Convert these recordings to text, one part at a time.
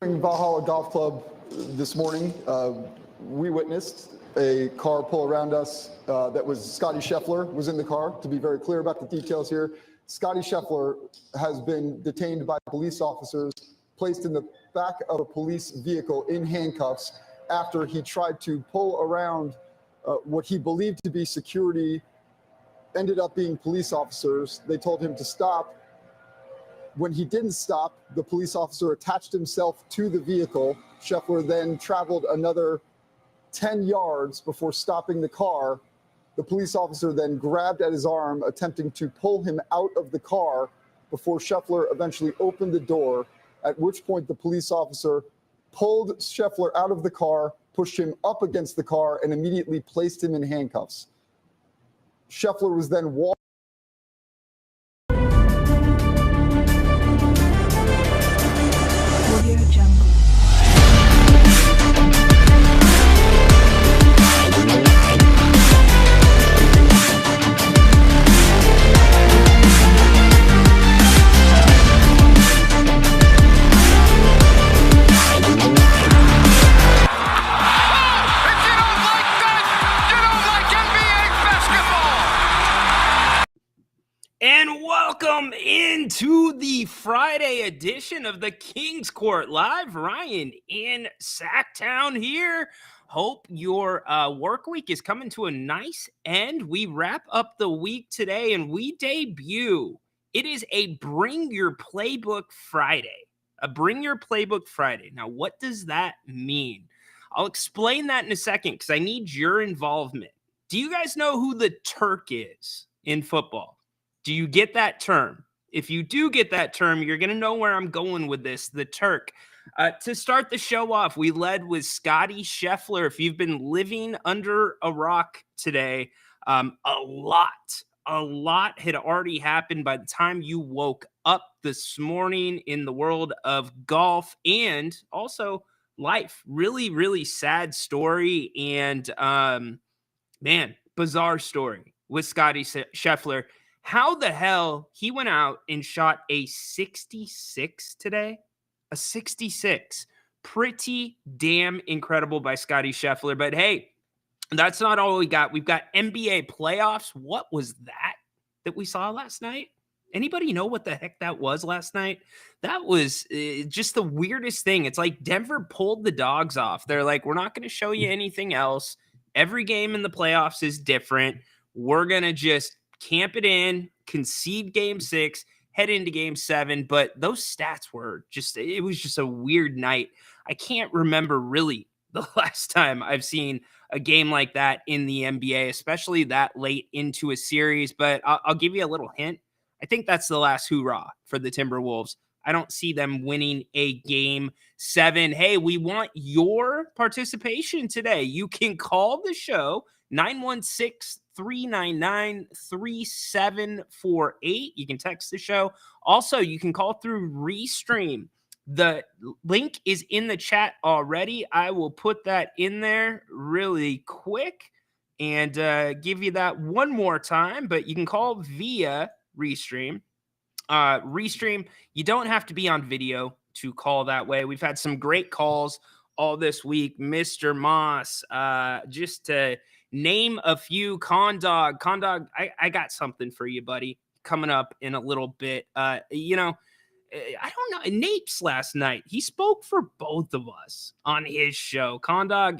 Valhalla Golf Club this morning, we witnessed a car pull around us that was Scotty Scheffler was in the car. To be very clear about the details here, Scotty Scheffler has been detained by police officers, placed in the back of a police vehicle in handcuffs after he tried to pull around what he believed to be security, ended up being police officers. They told him to stop. When he didn't stop, the police officer attached himself to the vehicle. Scheffler then traveled another 10 yards before stopping the car. The police officer then grabbed at his arm, attempting to pull him out of the car before Scheffler eventually opened the door, at which point the police officer pulled Scheffler out of the car, pushed him up against the car, and immediately placed him in handcuffs. Scheffler was then walked. And welcome into the Friday edition of the King's Court Live. Ryan in Sacktown here. Hope your work week is coming to a nice end. We wrap up the week today and we debut. It is a Bring Your Playbook Friday. A Bring Your Playbook Friday. Now, what does that mean? I'll explain that in a second because I need your involvement. Do you guys know who the Turk is in football? Do you get that term? If you do get that term, you're going to know where I'm going with this, the Turk. To start the show off, we led with Scotty Scheffler. If you've been living under a rock today, a lot had already happened by the time you woke up this morning in the world of golf and also life. Really, really sad story and, bizarre story with Scotty Scheffler. How the hell he went out and shot a 66 today? A 66. Pretty damn incredible by Scotty Scheffler. But hey, that's not all we got. We've got NBA playoffs. What was that we saw last night? Anybody know what the heck that was last night? That was just the weirdest thing. It's like Denver pulled the dogs off. They're like, we're not going to show you anything else. Every game in the playoffs is different. We're going to just camp it in, concede game 6, head into game 7. But those stats were it was just a weird night. I can't remember really the last time I've seen a game like that in the NBA, especially that late into a series. But I'll give you a little hint. I think that's the last hoorah for the Timberwolves. I don't see them winning a game 7. Hey, we want your participation today. You can call the show 916-399-3748. You can text the show. Also, you can call through Restream. The link is in the chat already. I will put that in there really quick and give you that one more time, but you can call via Restream. Restream, you don't have to be on video to call that way. We've had some great calls all this week. Mr. Moss, just to name a few. Condog, I got something for you, buddy, coming up in a little bit. I don't know. Napes last night, he spoke for both of us on his show. Condog,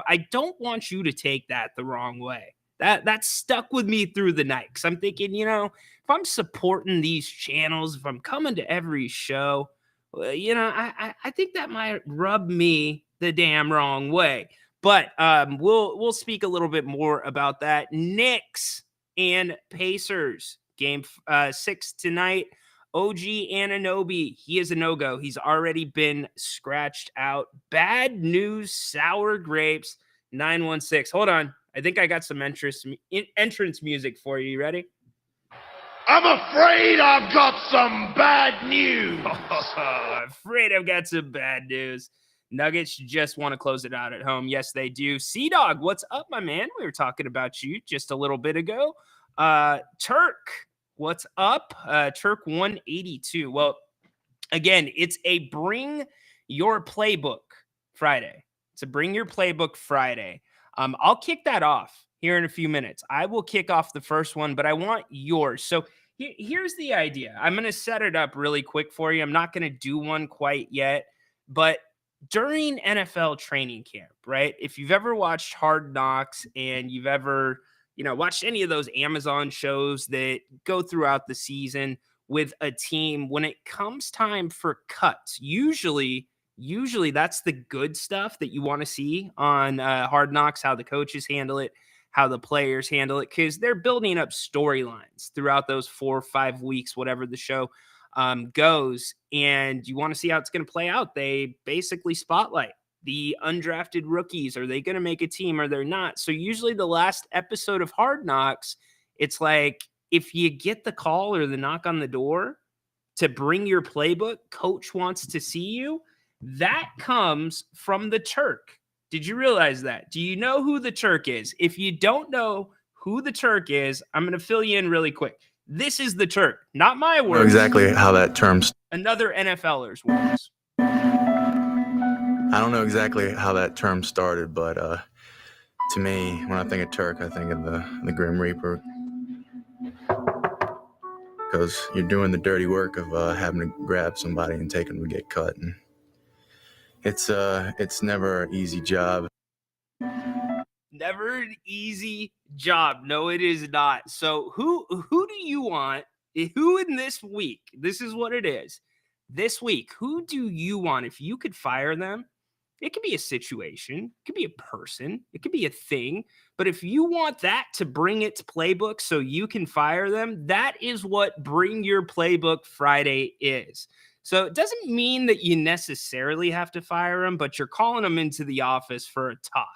I don't want you to take that the wrong way. That stuck with me through the night because I'm thinking, if I'm supporting these channels, if I'm coming to every show, I think that might rub me the damn wrong way. But we'll speak a little bit more about that. Knicks and Pacers, game 6 tonight. OG Anunoby, he is a no-go. He's already been scratched out. Bad news, sour grapes, 916. Hold on. I think I got some entrance music for you. You ready? I'm afraid I've got some bad news. I'm afraid I've got some bad news. Nuggets just want to close it out at home. Yes, they do. C-Dog, what's up, my man? We were talking about you just a little bit ago. Turk, what's up? Turk 182. Well, again, it's a Bring Your Playbook Friday. It's a Bring Your Playbook Friday. I'll kick that off here in a few minutes. I will kick off the first one, but I want yours. So here's the idea. I'm going to set it up really quick for you. I'm not going to do one quite yet, but during NFL training camp, right? If you've ever watched Hard Knocks and you've ever, watched any of those Amazon shows that go throughout the season with a team, when it comes time for cuts, usually that's the good stuff that you want to see on Hard Knocks, how the coaches handle it, how the players handle it, because they're building up storylines throughout those 4 or 5 weeks, whatever the show goes, and you want to see how it's going to play out. They basically spotlight the undrafted rookies. Are they going to make a team or they're not? So usually the last episode of Hard Knocks, it's like, if you get the call or the knock on the door to bring your playbook, coach wants to see you, that comes from the Turk. Did you realize that? Do you know who the Turk is? If you don't know who the Turk is, I'm going to fill you in really quick. This is the Turk, not my words. Exactly how that term. Another NFLer's words. I don't know exactly how that term started, but to me, when I think of Turk, I think of the Grim Reaper, because you're doing the dirty work of having to grab somebody and take them to get cut, and it's never an easy job. Never an easy job. No, it is not. So who do you want? Who in this week? This is what it is. This week, who do you want? If you could fire them, it could be a situation, it could be a person, it could be a thing. But if you want that to bring its playbook so you can fire them, that is what Bring Your Playbook Friday is. So it doesn't mean that you necessarily have to fire them, but you're calling them into the office for a talk.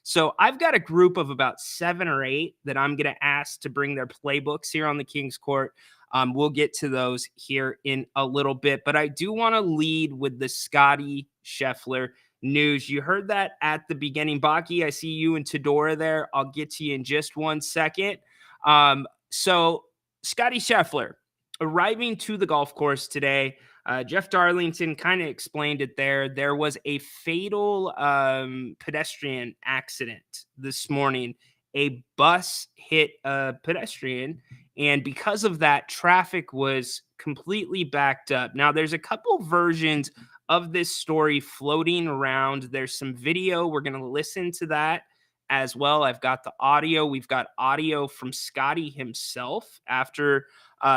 So I've got a group of about 7 or 8 that I'm going to ask to bring their playbooks here on the King's Court. We'll get to those here in a little bit, but I do want to lead with the Scotty Scheffler news. You heard that at the beginning. Baki, I see you and Tedora there. I'll get to you in just one second. So Scotty Scheffler arriving to the golf course today. Jeff Darlington kind of explained it there. There was a fatal pedestrian accident this morning. A bus hit a pedestrian, and because of that, traffic was completely backed up. Now, there's a couple versions of this story floating around. There's some video. We're going to listen to that as well. I've got the audio. We've got audio from Scotty himself after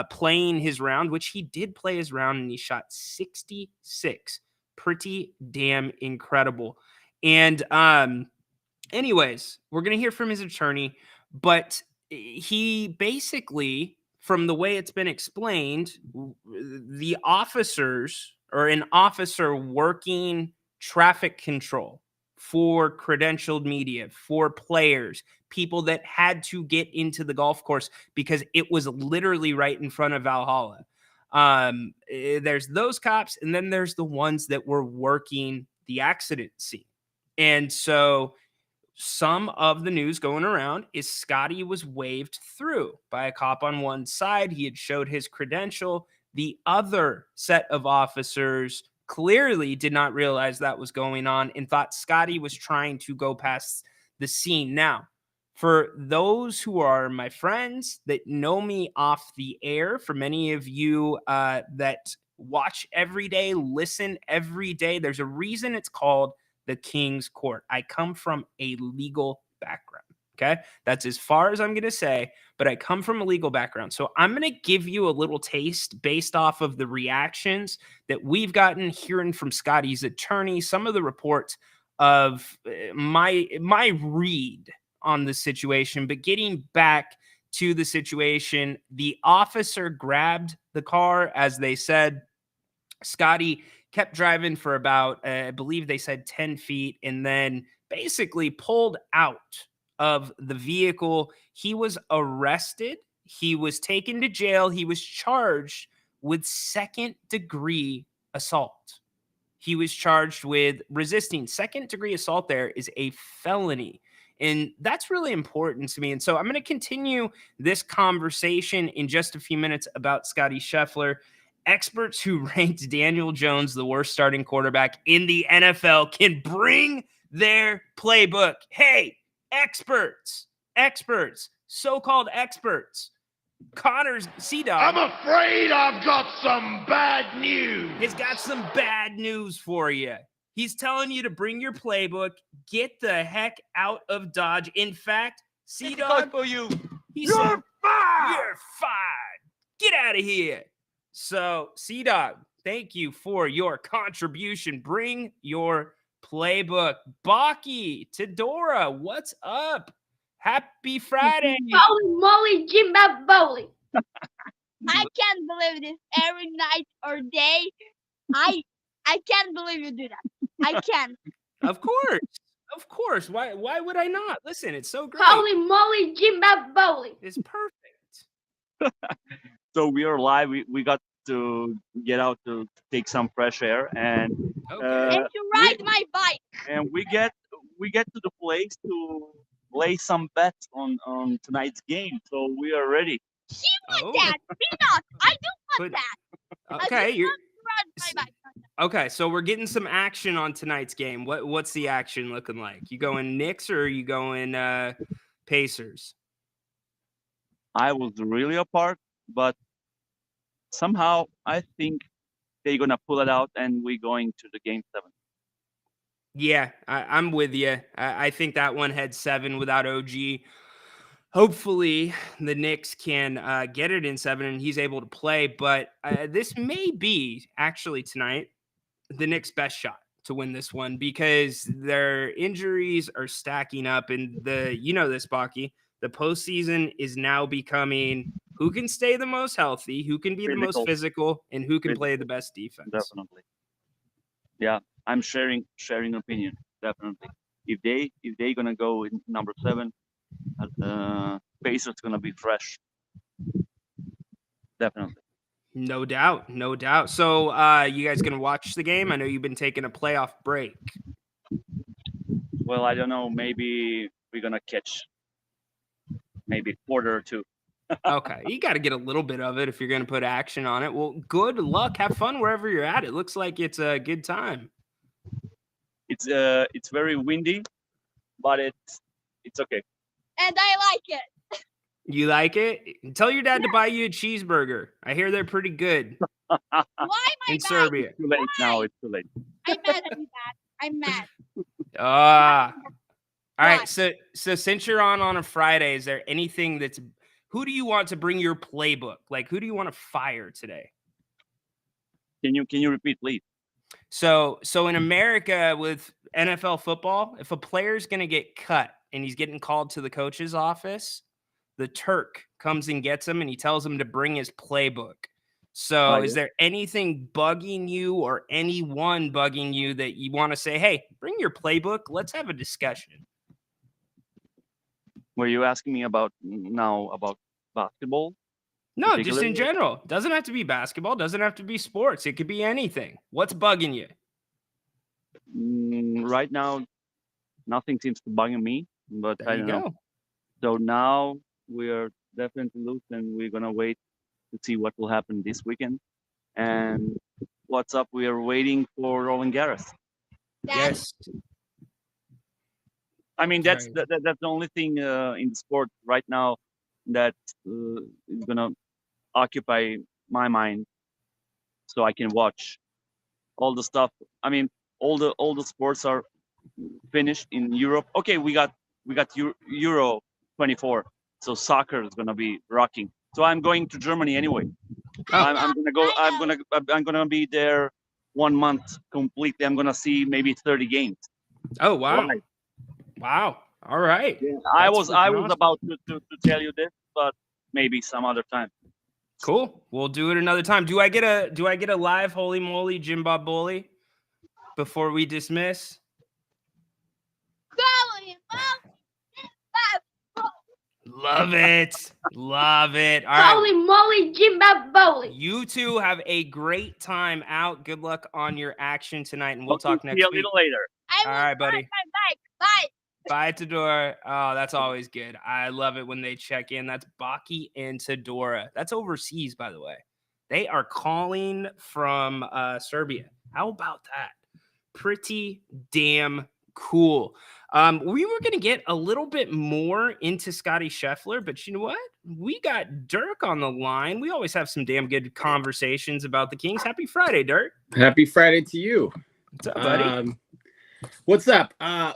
playing his round, which he did play his round, and he shot 66. Pretty damn incredible. And anyways, we're going to hear from his attorney, but he basically, from the way it's been explained, the officers, or an officer working traffic control for credentialed media, for players, people that had to get into the golf course because it was literally right in front of Valhalla. There's those cops, and then there's the ones that were working the accident scene. And so some of the news going around is Scotty was waved through by a cop on one side. He had showed his credential. The other set of officers clearly did not realize that was going on and thought Scotty was trying to go past the scene. Now, for those who are my friends that know me off the air, for many of you that watch every day, listen every day, there's a reason it's called the King's Court. I come from a legal background. Okay. That's as far as I'm going to say, but I come from a legal background. So I'm going to give you a little taste based off of the reactions that we've gotten hearing from Scotty's attorney, some of the reports of my read on the situation. But getting back to the situation, the officer grabbed the car, as they said. Scotty kept driving for about, I believe they said 10 feet, and then basically pulled out of the vehicle. He was arrested. He was taken to jail. He was charged with second-degree assault. He was charged with resisting. Second-degree assault there is a felony. And that's really important to me. And so I'm going to continue this conversation in just a few minutes about Scotty Scheffler. experts who ranked Daniel Jones the worst starting quarterback in the NFL can bring their playbook. Hey, experts, so-called experts. Connor's I'm C-Dog afraid I've got some bad news. has got some bad news for you. He's telling you to bring your playbook, get the heck out of Dodge. In fact, C-Dog, for you. he said, you're fired. Get out of here. So, C-Dog, thank you for your contribution. Bring your playbook. Baki, Tedora, what's up? Happy Friday. Holy moly, Jimbo Bowley. I can't believe this every night or day. I can't believe you do that. I can't. Of course. Of course. Why would I not? Listen, it's so great. Holy moly, Jimbo Bowley. It's perfect. So we are live. We got to get out to take some fresh air, and Okay. And to ride my bike. and we get to the place to lay some bets on tonight's game. So we are ready. She wants Oh. that. Me not. I don't want But- that. Okay, I you're just want to ride my bike. okay. So we're getting some action on tonight's game. What's the action looking like? You going Knicks or are you going Pacers? I was really apart, but somehow I think they're gonna pull it out, and we're going to the game 7. Yeah, I'm with you. I think that one had 7 without OG. Hopefully, the Knicks can get it in 7 and he's able to play. But this may be actually tonight the Knicks' best shot to win this one because their injuries are stacking up. And this, Baki, the postseason is now becoming who can stay the most healthy, who can be the most physical, and who can play the best defense. Definitely. Yeah, I'm sharing opinion. Definitely. If they gonna go in number 7, Pacers gonna be fresh. Definitely. No doubt, no doubt. So, you guys gonna watch the game? I know you've been taking a playoff break. Well, I don't know. Maybe we're gonna catch maybe a quarter or 2. Okay, you got to get a little bit of it if you're gonna put action on it. Well, good luck. Have fun wherever you're at. It looks like it's a good time. It's very windy, but it's okay. And I like it. You like it? Tell your dad to buy you a cheeseburger. I hear they're pretty good Why my in bike? Serbia. Too late now. It's too late. I'm mad at you, Dad. I'm mad. All right. Why? So since you're on a Friday, is there anything who do you want to bring your playbook? Like, who do you want to fire today? Can you repeat, please? So in America with NFL football, if a player's going to get cut and he's getting called to the coach's office, the Turk comes and gets him and he tells him to bring his playbook. So is there anything bugging you or anyone bugging you that you want to say, hey, bring your playbook. Let's have a discussion. Were you asking me about basketball? No, just in Particularly? general. Doesn't have to be basketball. Doesn't have to be sports. It could be anything. What's bugging you? Right now, nothing seems to bug me, but There I you don't know. go. So now we are definitely loose, and we're gonna wait to see what will happen this weekend. And what's up? We are waiting for Roland Garros. Dad, Yes. I mean, that's Right. that's the only thing in the sport right now that is gonna occupy my mind, so I can watch all the stuff. I mean, all the sports are finished in Europe. Okay, we got Euro 24, so soccer is gonna be rocking. So I'm going to Germany anyway. Oh. I'm gonna go. I'm gonna be there 1 month completely. I'm gonna see maybe 30 games. Oh, wow. Right. Wow. All right. I That's was freaking awesome. about to tell you this, but maybe some other time. Cool. We'll do it another time. Do I get a live holy moly Jim Bob Bully before we dismiss? Bowley, Love it. Love it. All right. holy moly, Jimbo Bowley. You two have a great time out. Good luck on your action tonight, and we'll Okay, talk see next you a week. little later. I All will right, buddy. ride my bike. Bye. Bye, Tedora. Oh, that's always good. I love it when they check in. That's Baki and Tedora. That's overseas, by the way. They are calling from Serbia. How about that? Pretty damn cool. We were going to get a little bit more into Scotty Scheffler, but you know what? We got Dirk on the line. We always have some damn good conversations about the Kings. Happy Friday, Dirk. Happy Friday to you. What's up, buddy? What's up? I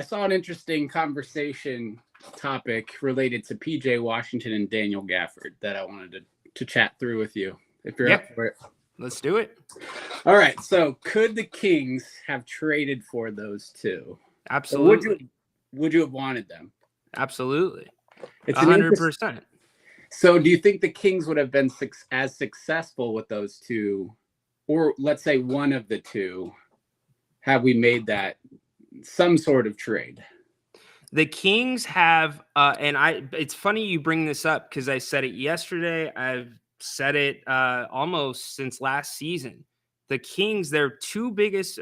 saw an interesting conversation topic related to PJ Washington and Daniel Gafford that I wanted to chat through with you, if you're up for it. Let's do it. All right. So could the Kings have traded for those two? Absolutely. Would you have wanted them? Absolutely. It's 100%. So do you think the Kings would have been as successful with those two, or let's say one of the two, have we made that some sort of trade? The Kings have, it's funny you bring this up because I said it yesterday. I've said it almost since last season. The Kings, their two biggest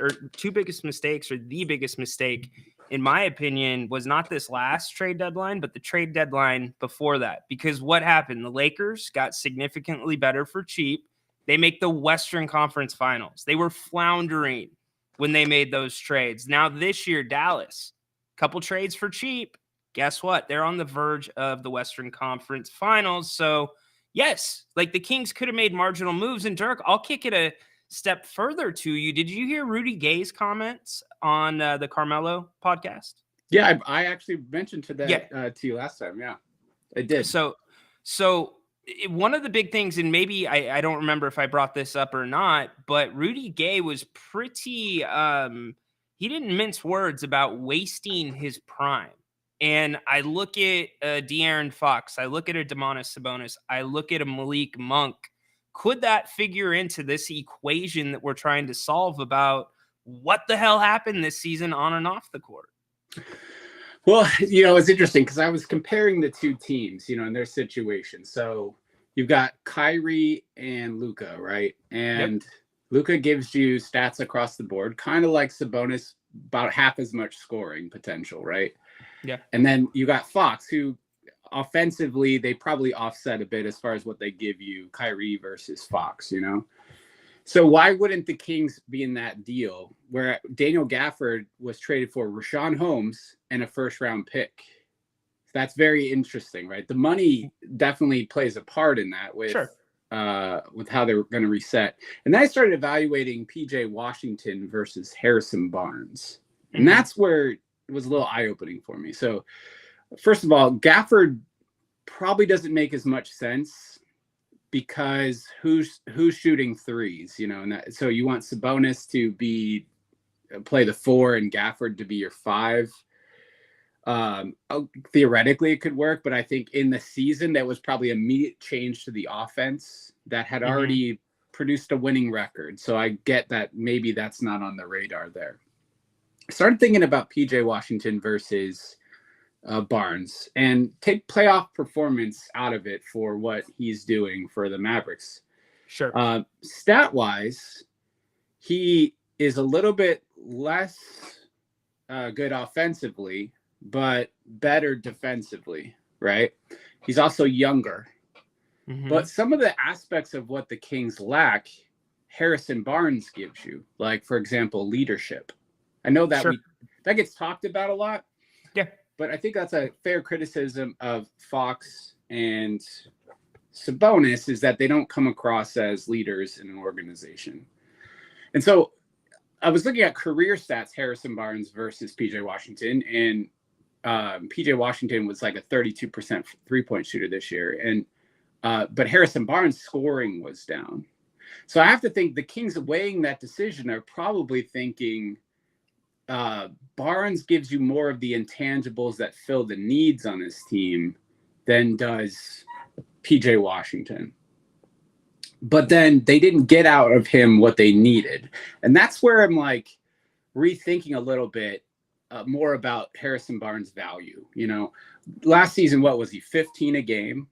mistakes, or the biggest mistake, in my opinion, was not this last trade deadline, but the trade deadline before that. Because what happened? The Lakers got significantly better for cheap. They make the Western Conference Finals. They were floundering when they made those trades. Now this year, Dallas, couple trades for cheap. Guess what? They're on the verge of the Western Conference Finals. So yes, like the Kings could have made marginal moves. And Dirk, I'll kick it a step further to you. Did you hear Rudy Gay's comments on the Carmelo podcast? Yeah, I actually mentioned to you last time. Yeah, I did. So one of the big things, and maybe I don't remember if I brought this up or not, but Rudy Gay was pretty he didn't mince words about wasting his prime. And I look at De'Aaron Fox, I look at a Domantas Sabonis, I look at a Malik Monk. Could that figure into this equation that we're trying to solve about what the hell happened this season on and off the court? Well, it's interesting because I was comparing the two teams, and their situation. So you've got Kyrie and Luka, right? And Luka gives you stats across the board, kind of like Sabonis, about half as much scoring potential, right? Yeah. And then you got Fox, who offensively, they probably offset a bit as far as what they give you, Kyrie versus Fox, So why wouldn't the Kings be in that deal where Daniel Gafford was traded for Rashawn Holmes and a first-round pick? That's very interesting, right? The money definitely plays a part in that with how they're going to reset. And then I started evaluating PJ Washington versus Harrison Barnes. And that's where it was a little eye-opening for me. So first of all, Gafford probably doesn't make as much sense because who's shooting threes, and so you want Sabonis to play the 4 and Gafford to be your 5. Theoretically it could work, but I think in the season that was probably immediate change to the offense that had already produced a winning record. So I get that maybe that's not on the radar there. I started thinking about PJ Washington versus Barnes and take playoff performance out of it for what he's doing for the Mavericks. Sure. Stat wise, he is a little bit less good offensively, but better defensively, right? He's also younger. But some of the aspects of what the Kings lack, Harrison Barnes gives you, like, for example, leadership. I know that that gets talked about a lot. Yeah. But I think that's a fair criticism of Fox and Sabonis is that they don't come across as leaders in an organization. And so I was looking at career stats, Harrison Barnes versus PJ Washington, and PJ Washington was like a 32% three-point shooter this year. And but Harrison Barnes' scoring was down. So I have to think the Kings weighing that decision are probably thinking Barnes gives you more of the intangibles that fill the needs on his team than does PJ Washington. But then they didn't get out of him what they needed. And that's where I'm like rethinking a little bit more about Harrison Barnes' value. Last season, what was he, 15 a game?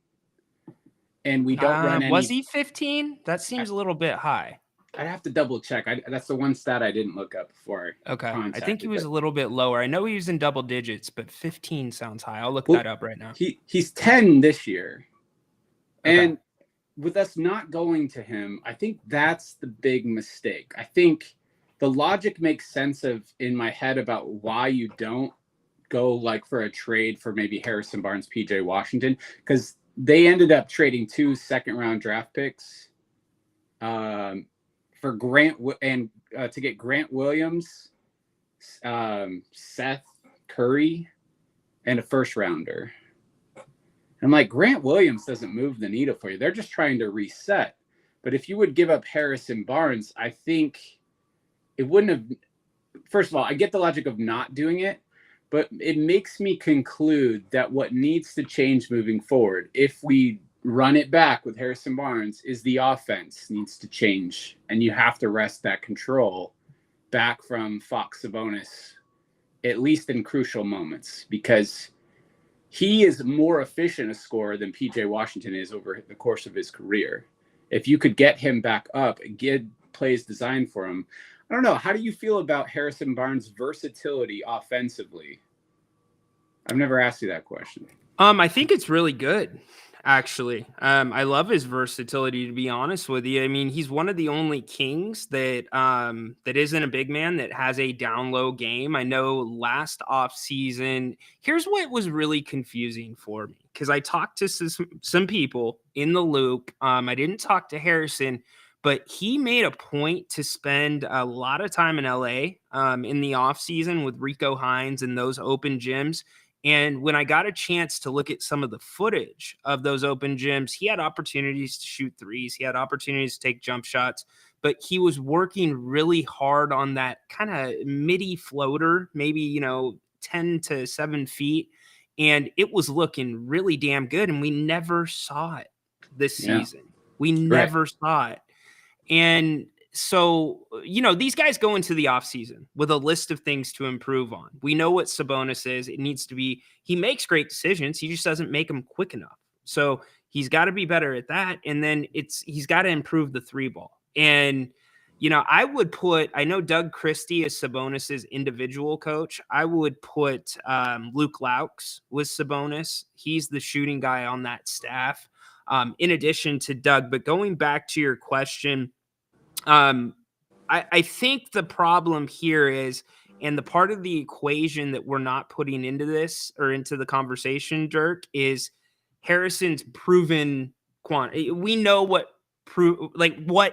And we don't run any. Was he 15? That seems a little bit high. I'd have to double check. That's the one stat I didn't look up before. Okay. I think he was a little bit lower. I know he was in double digits, but 15 sounds high. I'll look that up right now. He's 10 this year. Okay. And with us not going to him, I think that's the big mistake. I think the logic makes sense in my head about why you don't go like for a trade for maybe Harrison Barnes, PJ Washington, because they ended up trading 2 second-round draft picks for Grant and to get Grant Williams, Seth Curry, and a first rounder. I'm like, Grant Williams doesn't move the needle for you. They're just trying to reset. But if you would give up Harrison Barnes, I think it wouldn't have. First of all, I get the logic of not doing it, but it makes me conclude that what needs to change moving forward, if we run it back with Harrison Barnes, is the offense needs to change. And you have to wrest that control back from Fox Sabonis, at least in crucial moments, because he is more efficient a scorer than PJ Washington is over the course of his career. If you could get him back up and get plays designed for him, I don't know. How do you feel about Harrison Barnes' versatility offensively? I've never asked you that question. I think it's really good, actually. I love his versatility, to be honest with you. I mean, he's one of the only Kings that that isn't a big man that has a down low game. I know last offseason, here's what was really confusing for me, because I talked to some people in the loop. I didn't talk to Harrison, but he made a point to spend a lot of time in LA in the offseason with Rico Hines and those open gyms. And when I got a chance to look at some of the footage of those open gyms, he had opportunities to shoot threes. He had opportunities to take jump shots, but he was working really hard on that kind of midi floater, maybe, 10 to 7 feet. And it was looking really damn good. And we never saw it this season. We never saw it. And so, these guys go into the offseason with a list of things to improve on. We know what Sabonis is. It needs to be, he makes great decisions. He just doesn't make them quick enough. So he's got to be better at that. And then he's got to improve the 3 ball. And, I know Doug Christie is Sabonis's individual coach. I would put Luke Laux with Sabonis. He's the shooting guy on that staff, in addition to Doug. But going back to your question, I think the problem here is, and the part of the equation that we're not putting into this or into the conversation, Dirk, is Harrison's proven quantity. We know what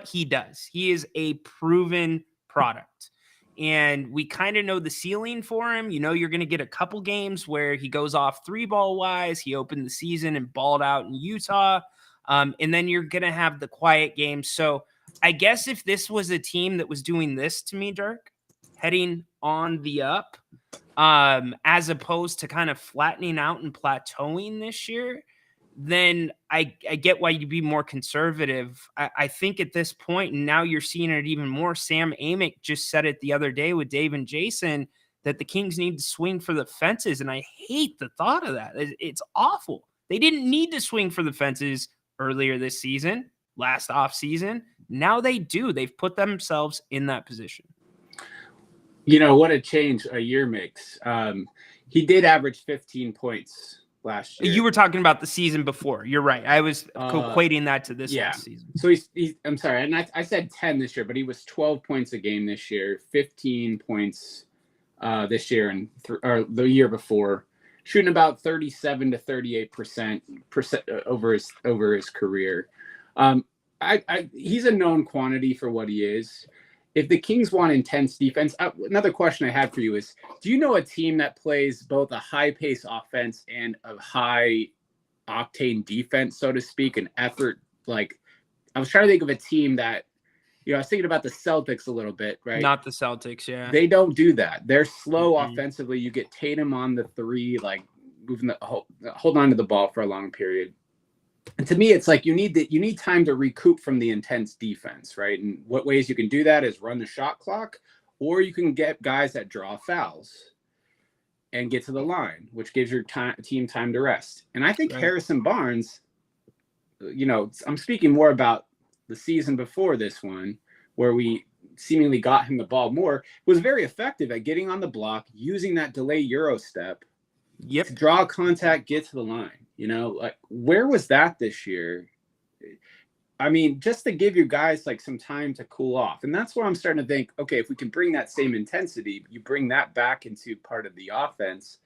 he does. He is a proven product. And we kind of know the ceiling for him. You're going to get a couple games where he goes off 3 ball wise. He opened the season and balled out in Utah. And then you're going to have the quiet games. So I guess if this was a team that was doing this to me, Dirk, heading on the up, as opposed to kind of flattening out and plateauing this year, then I get why you'd be more conservative. I think at this point, and now you're seeing it even more, Sam Amick just said it the other day with Dave and Jason, that the Kings need to swing for the fences. And I hate the thought of that. It's awful. They didn't need to swing for the fences earlier this season, last offseason. Now they do. They've put themselves in that position. What a change a year makes. He did average 15 points last year. You were talking about the season before. You're right. I was equating that to this last season. So he's I'm sorry. And I said 10 this year, but he was 12 points a game this year, 15 points this year and or the year before, shooting about 37 to 38% over his career. He's a known quantity for what he is. If the Kings want intense defense, another question I had for you is, do you know a team that plays both a high-pace offense and a high-octane defense, so to speak, an effort? Like, I was trying to think of a team that, I was thinking about the Celtics a little bit, right? Not the Celtics, yeah. They don't do that. They're slow offensively. You get Tatum on the 3, like moving hold on to the ball for a long period. And to me, it's like you need time to recoup from the intense defense, right? And what ways you can do that is run the shot clock, or you can get guys that draw fouls and get to the line, which gives your team time to rest. And I think Harrison Barnes, I'm speaking more about the season before this one, where we seemingly got him the ball more, was very effective at getting on the block, using that delay Euro step, to draw contact, get to the line. Like, where was that this year? I mean, just to give you guys like some time to cool off. And that's where I'm starting to think, okay, if we can bring that same intensity, you bring that back into part of the offense.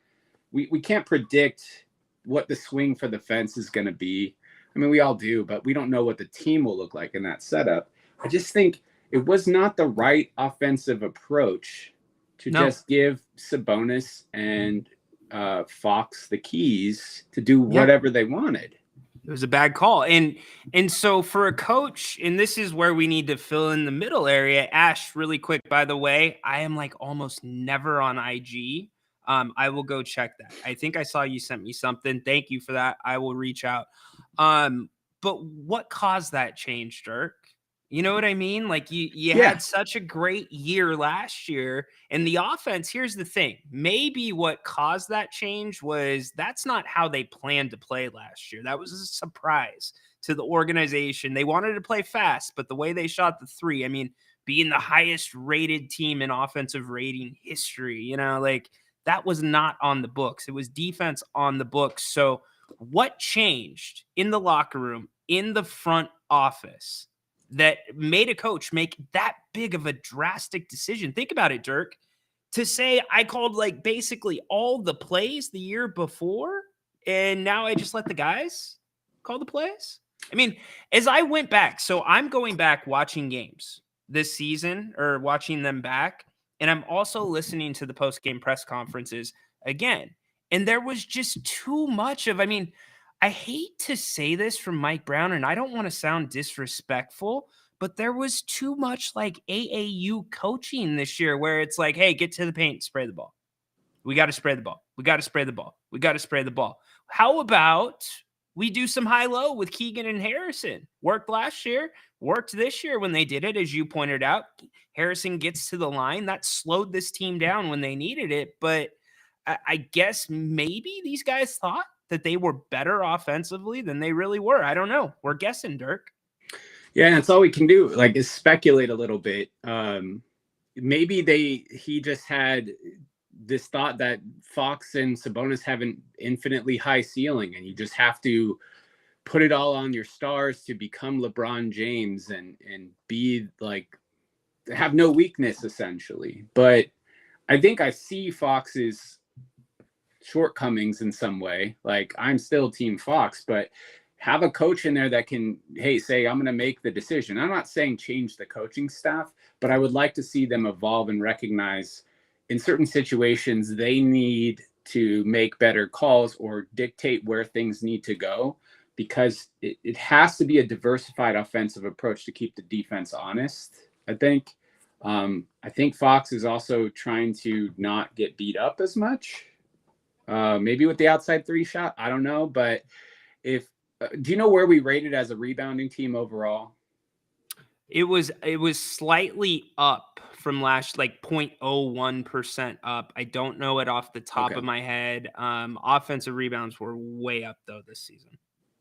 We can't predict what the swing for the fence is going to be. I mean, we all do, but we don't know what the team will look like in that setup. I just think it was not the right offensive approach to just give Sabonis and Fox the keys to do whatever they wanted. It was a bad call. And so for a coach, and this is where we need to fill in the middle area. Ash, really quick, by the way, I am like almost never on IG. I will go check that. I think I saw you sent me something. Thank you for that. I will reach out. But what caused that change, Dirk? You know what I mean? Like you had such a great year last year, and the offense, here's the thing. Maybe what caused that change was that's not how they planned to play last year. That was a surprise to the organization. They wanted to play fast, but the way they shot the three, I mean, being the highest rated team in offensive rating history, you know, like that was not on the books. It was defense on the books. So what changed in the locker room, in the front office, that made a coach make that big of a drastic decision? Think about it, Dirk. To say I called like basically all the plays the year before, and now I just let the guys call the plays. I mean, as I went back, so I'm going back watching games this season or watching them back, and I'm also listening to the post-game press conferences again. And there was just too much of, I mean, I hate to say this from Mike Brown, and I don't want to sound disrespectful, but there was too much like AAU coaching this year where it's like, hey, get to the paint, spray the ball. We got to spray the ball. We got to spray the ball. We got to spray the ball. How about we do some high-low with Keegan and Harrison? Worked last year, worked this year when they did it, as you pointed out. Harrison gets to the line. That slowed this team down when they needed it, but I guess maybe these guys thought that they were better offensively than they really were. I don't know. We're guessing, Dirk. Yeah, and that's all we can do, like, is speculate a little bit. Maybe he just had this thought that Fox and Sabonis have an infinitely high ceiling, and you just have to put it all on your stars to become LeBron James and be like, have no weakness essentially. But I think I see Fox's shortcomings in some way. Like, I'm still Team Fox, but have a coach in there that can, hey, say, I'm going to make the decision. I'm not saying change the coaching staff, but I would like to see them evolve and recognize in certain situations they need to make better calls or dictate where things need to go, because it has to be a diversified offensive approach to keep the defense honest, I think. I think Fox is also trying to not get beat up as much, maybe with the outside three shot. I don't know, but if do you know where we rated as a rebounding team overall? It was slightly up from last, like 0.01% up. I don't know it off the top of my head. Offensive rebounds were way up though this season.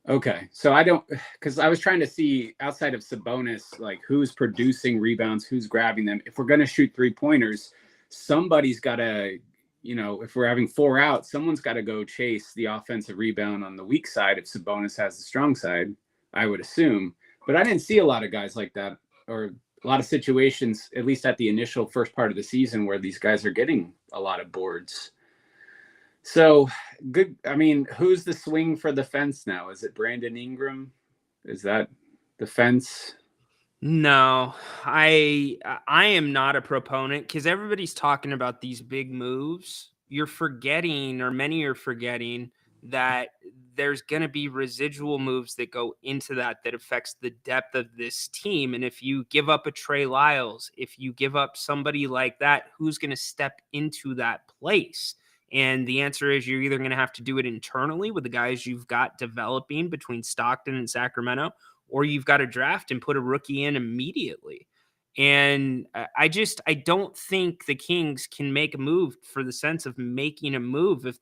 Okay, so I don't, because I was trying to see outside of Sabonis, like who's producing rebounds, who's grabbing them. If we're going to shoot 3-pointers, somebody's got to, you know, if we're having 4 out, someone's got to go chase the offensive rebound on the weak side if Sabonis has the strong side, I would assume. But I didn't see a lot of guys like that, or a lot of situations, at least at the initial first part of the season, where these guys are getting a lot of boards. So good. I mean, who's the swing for the fence now? Is it Brandon Ingram? Is that the fence? No, I am not a proponent, because everybody's talking about these big moves. You're forgetting, or many are forgetting, that there's going to be residual moves that go into that affects the depth of this team. And if you give up a Trey Lyles, if you give up somebody like that, who's going to step into that place? And the answer is you're either going to have to do it internally with the guys you've got developing between Stockton and Sacramento, or you've got to draft and put a rookie in immediately. And I don't think the Kings can make a move for the sense of making a move. If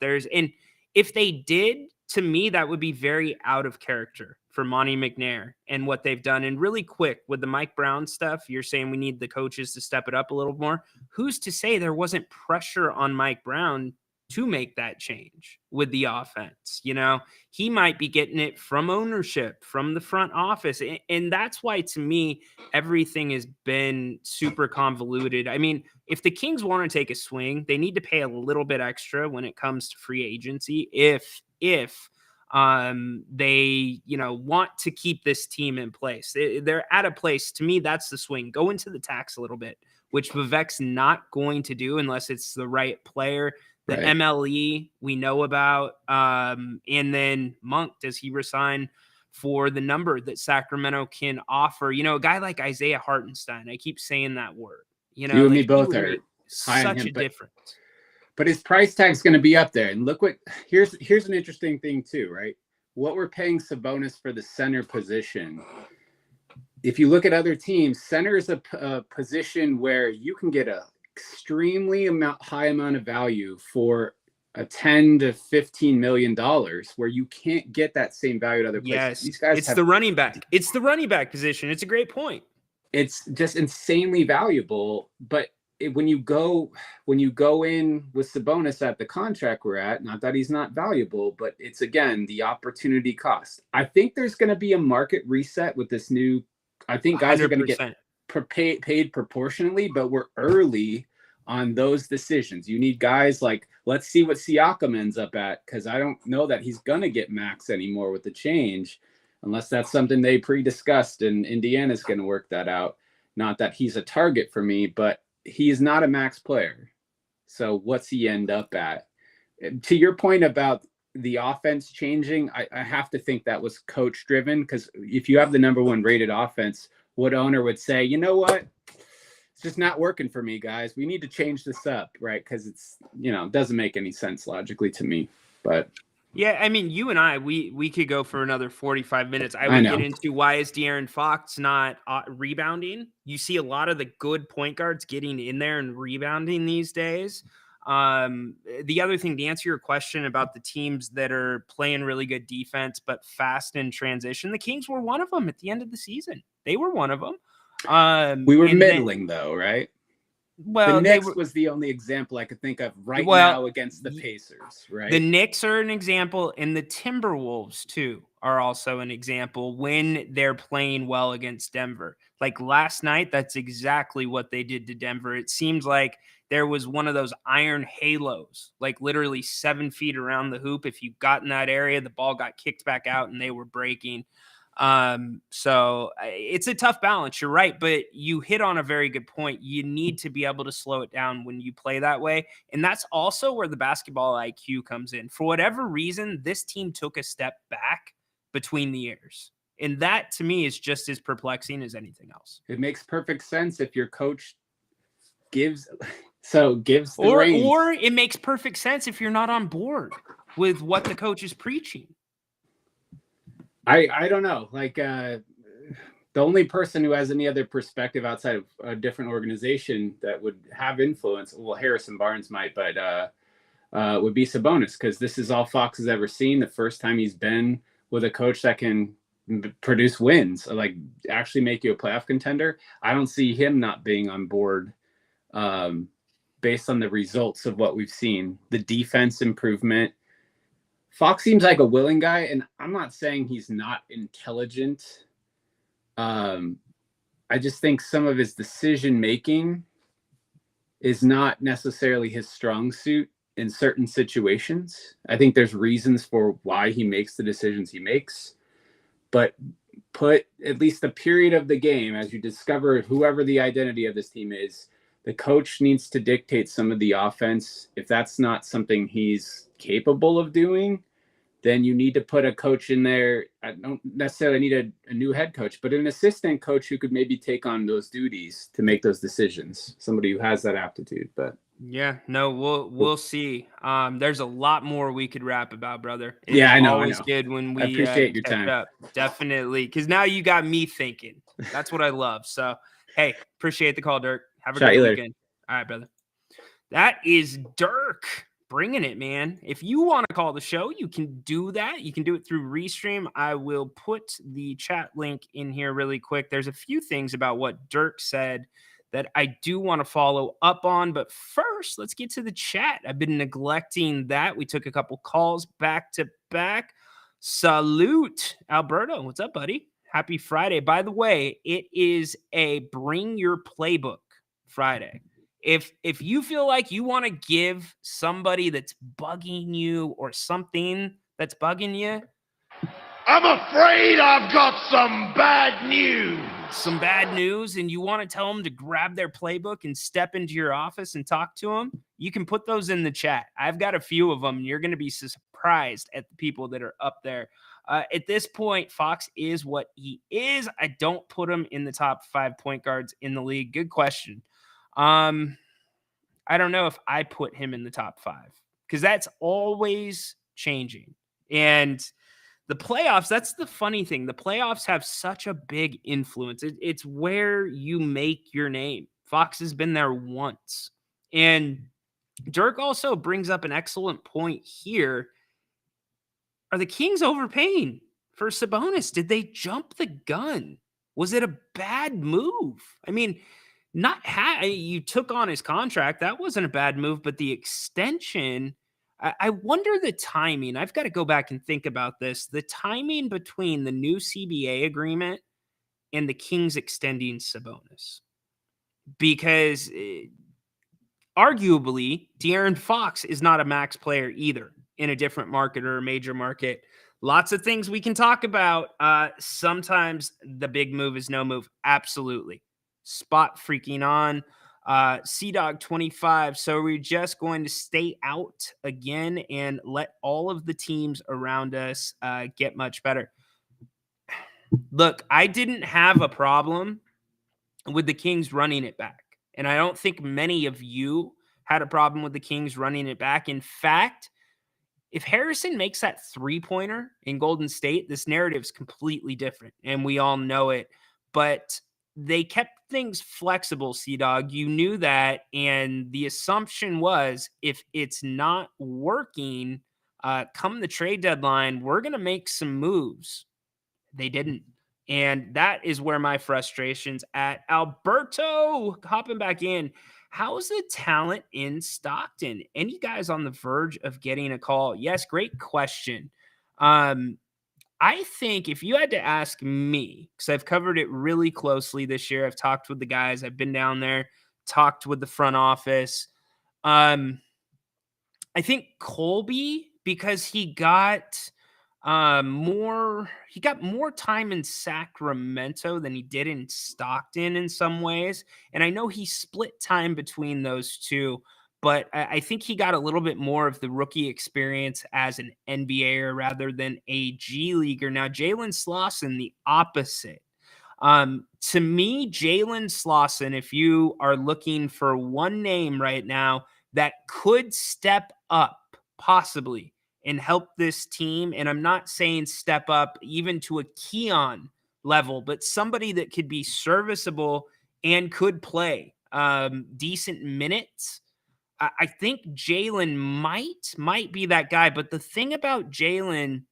they did, to me, that would be very out of character for Monty McNair and what they've done. And really quick with the Mike Brown stuff, you're saying we need the coaches to step it up a little more. Who's to say there wasn't pressure on Mike Brown to make that change with the offense. You know, he might be getting it from ownership, from the front office. And that's why, to me, everything has been super convoluted. I mean, if the Kings want to take a swing, they need to pay a little bit extra when it comes to free agency. If they, you know, want to keep this team in place, they're at a place, to me, that's the swing. Go into the tax a little bit, which Vivek's not going to do unless it's the right player. The Right. MLE we know about. And then Monk, does he resign for the number that Sacramento can offer? You know, a guy like Isaiah Hartenstein, I keep saying that word. You know, You and me like, both he would are make high on such him, a but- difference. But his price tag's going to be up there. And look what here's an interesting thing too, right? What we're paying Sabonis for the center position. If you look at other teams, center is a position where you can get a extremely high amount of value for a $10 to $15 million, where you can't get that same value at other places. Yes, These guys it's the running back. It's the running back position. It's a great point. It's just insanely valuable. But when you go in with Sabonis at the contract we're at, not that he's not valuable, but it's, again, the opportunity cost. I think there's going to be a market reset with this new. I think guys are going to get paid proportionally, but we're early on those decisions. You need guys like, let's see what Siakam ends up at, because I don't know that he's going to get max anymore with the change, unless that's something they pre-discussed and Indiana's going to work that out. Not that he's a target for me, but he is not a max player. So what's he end up at? To your point about the offense changing, I have to think that was coach driven, because if you have the number one rated offense, what owner would say, you know what? It's just not working for me, guys. We need to change this up, right? Because it's, you know, it doesn't make any sense logically to me. But yeah, I mean, you and I, we could go for another 45 minutes. I would get into why is De'Aaron Fox not rebounding. You see a lot of the good point guards getting in there and rebounding these days. The other thing, to answer your question about the teams that are playing really good defense but fast in transition, the Kings were one of them at the end of the season. They were one of them. We were middling, though, right? Well, the Knicks was the only example I could think of now against the Pacers, right? The Knicks are an example, and the Timberwolves, too, are also an example when they're playing well against Denver. Like last night, that's exactly what they did to Denver. It seems like there was one of those iron halos, like literally 7 feet around the hoop. If you got in that area, the ball got kicked back out and they were breaking. So it's a tough balance. You're right, but you hit on a very good point. You need to be able to slow it down when you play that way. And that's also where the basketball IQ comes in. For whatever reason, this team took a step back between the years. And that, to me, is just as perplexing as anything else. It makes perfect sense if your coach gives the reins. Or it makes perfect sense if you're not on board with what the coach is preaching. I don't know. Like the only person who has any other perspective outside of a different organization that would have influence, well, Harrison Barnes might, but would be Sabonis, because this is all Fox has ever seen. The first time he's been with a coach that can produce wins, like actually make you a playoff contender. I don't see him not being on board based on the results of what we've seen. The defense improvement. Fox seems like a willing guy, and I'm not saying he's not intelligent. I just think some of his decision making is not necessarily his strong suit in certain situations. I think there's reasons for why he makes the decisions he makes, but put at least the period of the game as you discover whoever the identity of this team is, the coach needs to dictate some of the offense. If that's not something he's capable of doing, then you need to put a coach in there. I don't necessarily need a new head coach, but an assistant coach who could maybe take on those duties to make those decisions. Somebody who has that aptitude. But yeah, no, we'll see. There's a lot more we could rap about, brother. I know. Always good when we I appreciate your time. up. Definitely, because now you got me thinking. That's what I love. So, hey, appreciate the call, Dirk. Have a great weekend. All right, brother. That is Dirk. Bringing it, man. If you want to call the show, you can do that. You can do it through Restream. I will put the chat link in here really quick. There's a few things about what Dirk said that I do want to follow up on. But first, let's get to the chat. I've been neglecting that. We took a couple calls back to back. Salute, Alberto. What's up, buddy? Happy Friday. By the way, it is a Bring Your Playbook Friday. If you feel like you want to give somebody that's bugging you or something that's bugging you, I'm afraid I've got some bad news. And you want to tell them to grab their playbook and step into your office and talk to them, you can put those in the chat. I've got a few of them, and you're going to be surprised at the people that are up there. At this point, Fox is what he is. I don't put him in the top 5 point guards in the league. Good question. I don't know if I put him in the top 5 because that's always changing. And the playoffs, that's the funny thing. The playoffs have such a big influence. It's where you make your name. Fox has been there once. And Dirk also brings up an excellent point here. Are the Kings overpaying for Sabonis? Did they jump the gun? Was it a bad move? I mean, you took on his contract. That wasn't a bad move, but the extension, I wonder the timing. I've got to go back and think about this. The timing between the new CBA agreement and the Kings extending Sabonis. Because arguably, De'Aaron Fox is not a max player either in a different market or a major market. Lots of things we can talk about. Sometimes the big move is no move. Absolutely. Spot freaking on. CDog 25. So we're just going to stay out again and let all of the teams around us get much better. Look, I didn't have a problem with the Kings running it back. And I don't think many of you had a problem with the Kings running it back. In fact, if Harrison makes that 3-pointer in Golden State, this narrative is completely different. And we all know it. But they kept things flexible, C-Dog. You knew that. And the assumption was if it's not working, come the trade deadline, we're going to make some moves. They didn't. And that is where my frustration's at. Alberto, hopping back in. How's the talent in Stockton? Any guys on the verge of getting a call? Yes, great question. I think if you had to ask me, because I've covered it really closely this year, I've talked with the guys, I've been down there, talked with the front office. I think Colby, because he got more time in Sacramento than he did in Stockton in some ways. And I know he split time between those two, but I think he got a little bit more of the rookie experience as an NBAer rather than a G Leaguer. Now, Jalen Slauson, the opposite. To me, Jalen Slauson, if you are looking for one name right now that could step up possibly and help this team, and I'm not saying step up even to a Keon level, but somebody that could be serviceable and could play decent minutes. I think Jalen might be that guy. But the thing about Jalen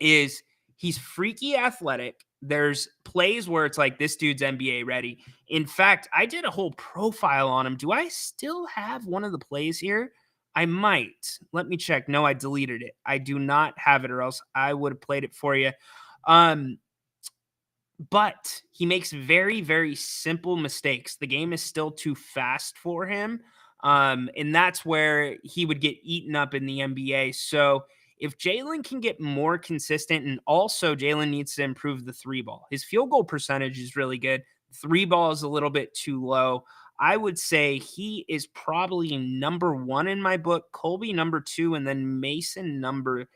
is he's freaky athletic. There's plays where it's like, this dude's NBA ready. In fact, I did a whole profile on him. Do I still have one of the plays here? I might. Let me check. No, I deleted it. I do not have it, or else I would have played it for you. But he makes very, very simple mistakes. The game is still too fast for him. And that's where he would get eaten up in the NBA. So if Jalen can get more consistent, and also Jalen needs to improve the 3-ball. His field goal percentage is really good. 3-ball is a little bit too low. I would say he is probably number 1 in my book, Colby number 2, and then Mason number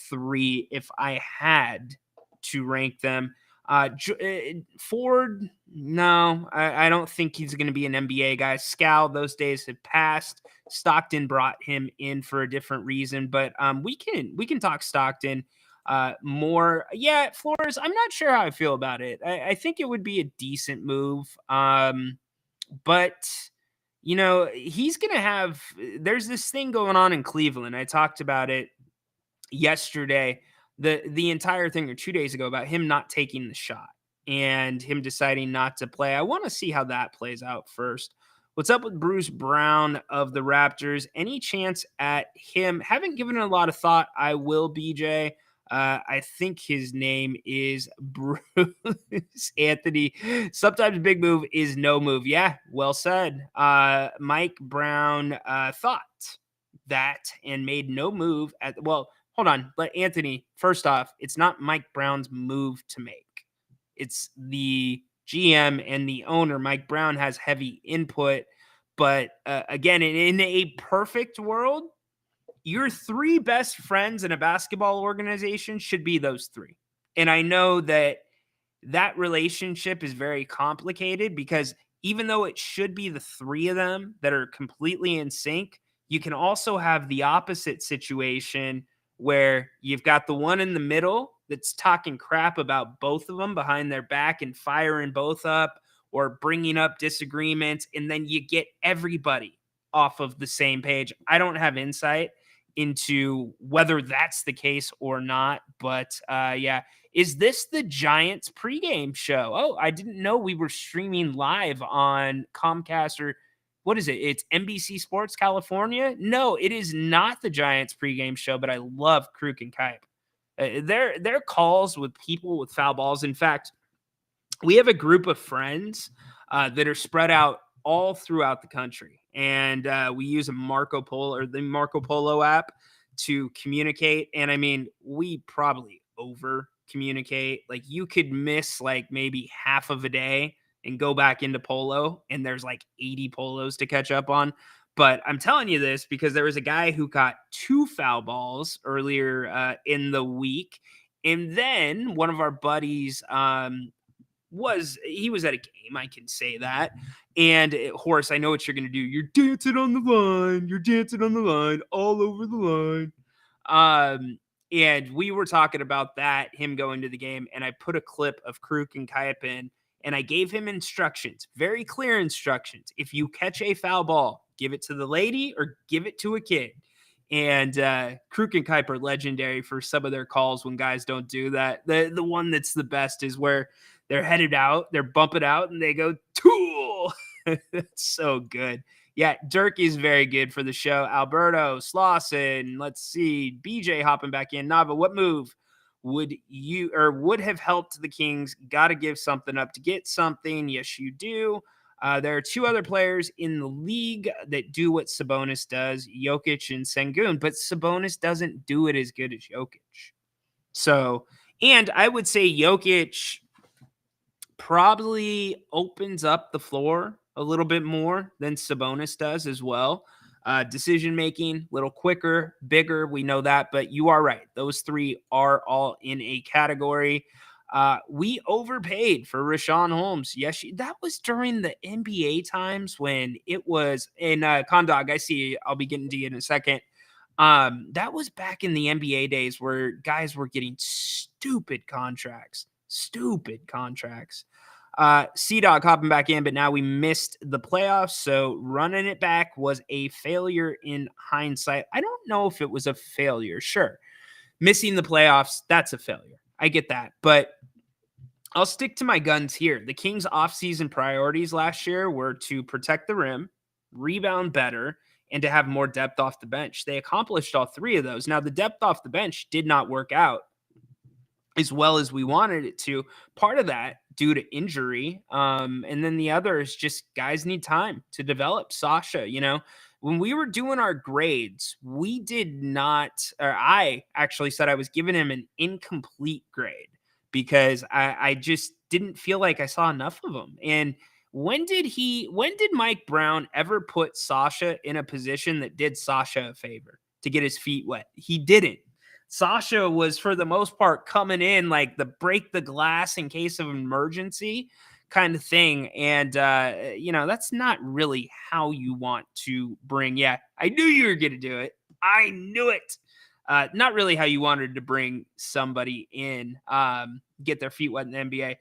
3 if I had to rank them. Ford, no, I don't think he's going to be an NBA guy. Scal, those days have passed. Stockton brought him in for a different reason, but we can talk Stockton more. Yeah, Flores, I'm not sure how I feel about it. I think it would be a decent move. But, you know, he's going to have – there's this thing going on in Cleveland. I talked about it yesterday, the entire thing, or 2 days ago, about him not taking the shot. and him deciding not to play. I want to see how that plays out first. What's up with Bruce Brown of the Raptors? Any chance at him? Haven't given it a lot of thought. I will, BJ. I think his name is Bruce Anthony. Sometimes big move is no move. Yeah, well said. Mike Brown thought that and made no move at, well, hold on. But Anthony, first off, it's not Mike Brown's move to make. It's the GM and the owner. Mike Brown has heavy input. But again, in a perfect world, your three best friends in a basketball organization should be those three. And I know that relationship is very complicated because even though it should be the three of them that are completely in sync, you can also have the opposite situation where you've got the one in the middle that's talking crap about both of them behind their back and firing both up or bringing up disagreements. And then you get everybody off of the same page. I don't have insight into whether that's the case or not, but yeah. Is this the Giants pregame show? Oh, I didn't know we were streaming live on Comcast, or what is it? It's NBC Sports California? No, it is not the Giants pregame show, but I love Kruk and Kipe. Their calls with people with foul balls. In fact, we have a group of friends that are spread out all throughout the country. And we use the Marco Polo app to communicate. And I mean, we probably over communicate. Like you could miss like maybe half of a day and go back into polo, and there's like 80 polos to catch up on. But I'm telling you this because there was a guy who got 2 foul balls earlier in the week. And then one of our buddies was at a game, I can say that. And Horace, I know what you're going to do. You're dancing on the line. You're dancing on the line, all over the line. And we were talking about that, him going to the game, and I put a clip of Kruk and Kipe in, and I gave him instructions, very clear instructions. If you catch a foul ball, give it to the lady or give it to a kid. And Kruk and Kipe are legendary for some of their calls when guys don't do that. The one that's the best is where they're headed out, they're bumping out, and they go, tool. That's so good. Yeah, Dirk is very good for the show. Alberto, Slauson, let's see, BJ hopping back in. Nava, what move would have helped the Kings? Got to give something up to get something. Yes, you do. There are 2 other players in the league that do what Sabonis does, Jokic and Sengun, but Sabonis doesn't do it as good as Jokic. So, and I would say Jokic probably opens up the floor a little bit more than Sabonis does as well. Decision making, a little quicker, bigger. We know that, but you are right. Those 3 are all in a category. We overpaid for Rashawn Holmes. Yes, that was during the NBA times when it was in Condog. I see. I'll be getting to you in a second. That was back in the NBA days where guys were getting stupid contracts. C-Dog hopping back in, but now we missed the playoffs, so running it back was a failure in hindsight. I don't know if it was a failure. Sure, missing the playoffs, that's a failure. I get that, but I'll stick to my guns here. The Kings' offseason priorities last year were to protect the rim, rebound better, and to have more depth off the bench. They accomplished all 3 of those. Now, the depth off the bench did not work out as well as we wanted it to. Part of that due to injury. And then the other is just guys need time to develop. Sasha, when we were doing our grades, we did not, or I actually said I was giving him an incomplete grade because I just didn't feel like I saw enough of him. And when did Mike Brown ever put Sasha in a position that did Sasha a favor to get his feet wet? He didn't. Sasha was, for the most part, coming in like the break the glass in case of emergency kind of thing. And, that's not really how you want to bring. Yeah, I knew you were going to do it. I knew it. Not really how you wanted to bring somebody in, get their feet wet in the NBA.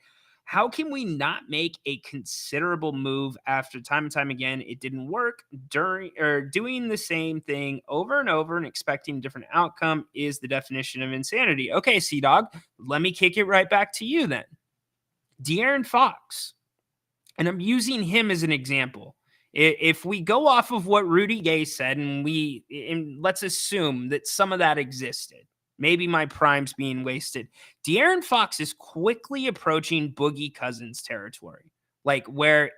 How can we not make a considerable move after time and time again? It didn't work doing the same thing over and over and expecting a different outcome is the definition of insanity. Okay, C-Dog, let me kick it right back to you then. De'Aaron Fox, and I'm using him as an example. If we go off of what Rudy Gay said, and let's assume that some of that existed, maybe my prime's being wasted. De'Aaron Fox is quickly approaching Boogie Cousins territory, like where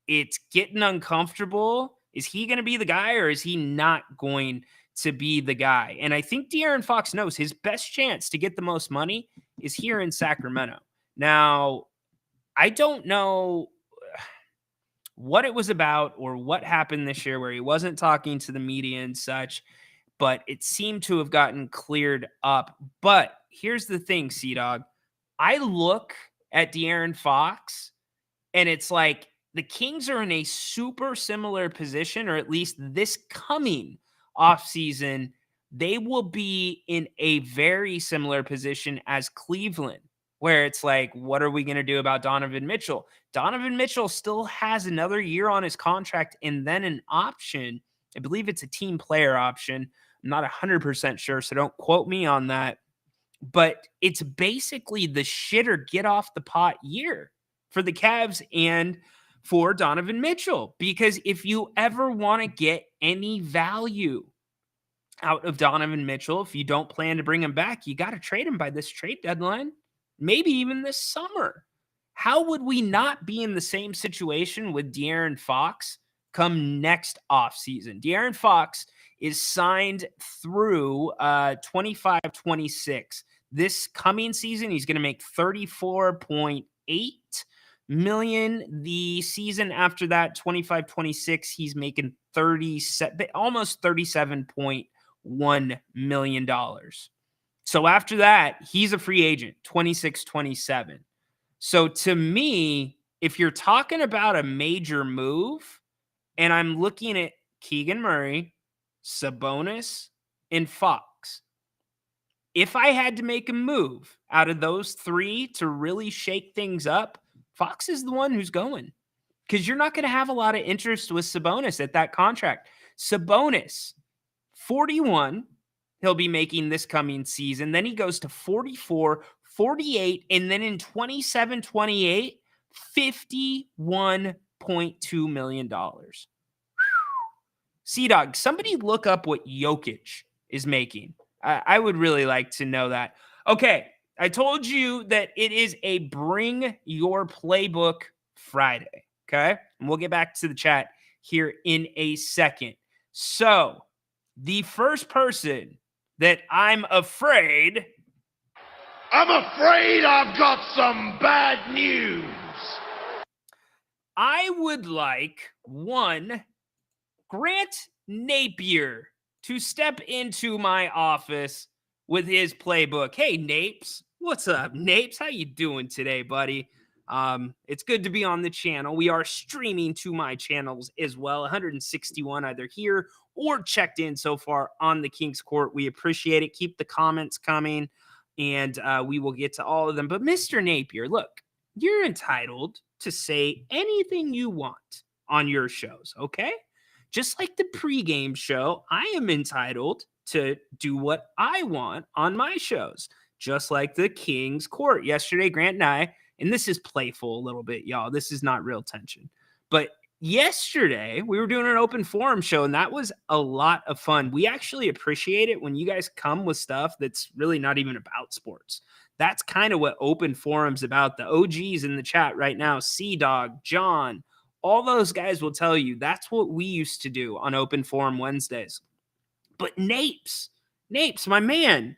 it's getting uncomfortable. Is he going to be the guy, or is he not going to be the guy? And I think De'Aaron Fox knows his best chance to get the most money is here in Sacramento. Now, I don't know what it was about or what happened this year where he wasn't talking to the media and such, but it seemed to have gotten cleared up. But here's the thing, Sea-Dog. I look at De'Aaron Fox, and it's like the Kings are in a super similar position, or at least this coming offseason, they will be in a very similar position as Cleveland, where it's like, what are we going to do about Donovan Mitchell? Donovan Mitchell still has another year on his contract and then an option. I believe it's a team player option. I'm not 100% sure, so don't quote me on that. But it's basically the shit or get off the pot year for the Cavs and for Donovan Mitchell. Because if you ever want to get any value out of Donovan Mitchell, if you don't plan to bring him back, you got to trade him by this trade deadline, maybe even this summer. How would we not be in the same situation with De'Aaron Fox come next offseason? De'Aaron Fox is signed through 25-26. This coming season, he's going to make $34.8 million. The season after that, 25-26, he's making almost $37.1 million. So after that, he's a free agent, 26-27. So to me, if you're talking about a major move, and I'm looking at Keegan Murray, Sabonis, and Fox, if I had to make a move out of those three to really shake things up, Fox is the one who's going. Because you're not going to have a lot of interest with Sabonis at that contract. Sabonis, 41, he'll be making this coming season. Then he goes to 44, 48, and then in 27-28, $51.2 million. Sea-Dog, somebody look up what Jokic is making. I would really like to know that. Okay, I told you that it is a Bring Your Playbook Friday, okay? And we'll get back to the chat here in a second. So, the first person that I'm afraid I've got some bad news. I would like one Grant Napier to step into my office with his playbook. Hey, Napes. What's up, Napes? How you doing today, buddy? It's good to be on the channel. We are streaming to my channels as well. 161 either here or checked in so far on the King's Court. We appreciate it. Keep the comments coming, and we will get to all of them. But Mr. Napier, look, you're entitled to say anything you want on your shows, okay? Just like the pregame show, I am entitled to do what I want on my shows, just like the King's Court. Yesterday, Grant and I, and this is playful a little bit, y'all. This is not real tension. But yesterday, we were doing an open forum show, and that was a lot of fun. We actually appreciate it when you guys come with stuff that's really not even about sports. That's kind of what open forum's about. The OGs in the chat right now, Sea-Dog, John, all those guys will tell you that's what we used to do on Open Forum Wednesdays. But Napes, my man,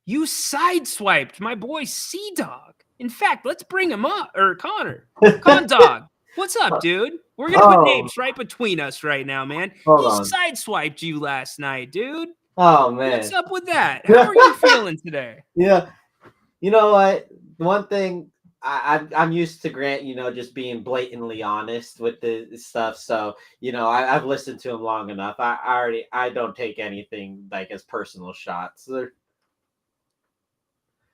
you sideswiped my boy Sea-Dog. In fact, let's bring him up. Or Connor. Con-Dog, what's up, dude? We're going to put Napes right between us right now, man. He sideswiped you last night, dude. Oh, man. What's up with that? How are you feeling today? Yeah. You know what? One thing, I'm used to Grant, just being blatantly honest with the stuff. So, I've listened to him long enough. I don't take anything like as personal shots. All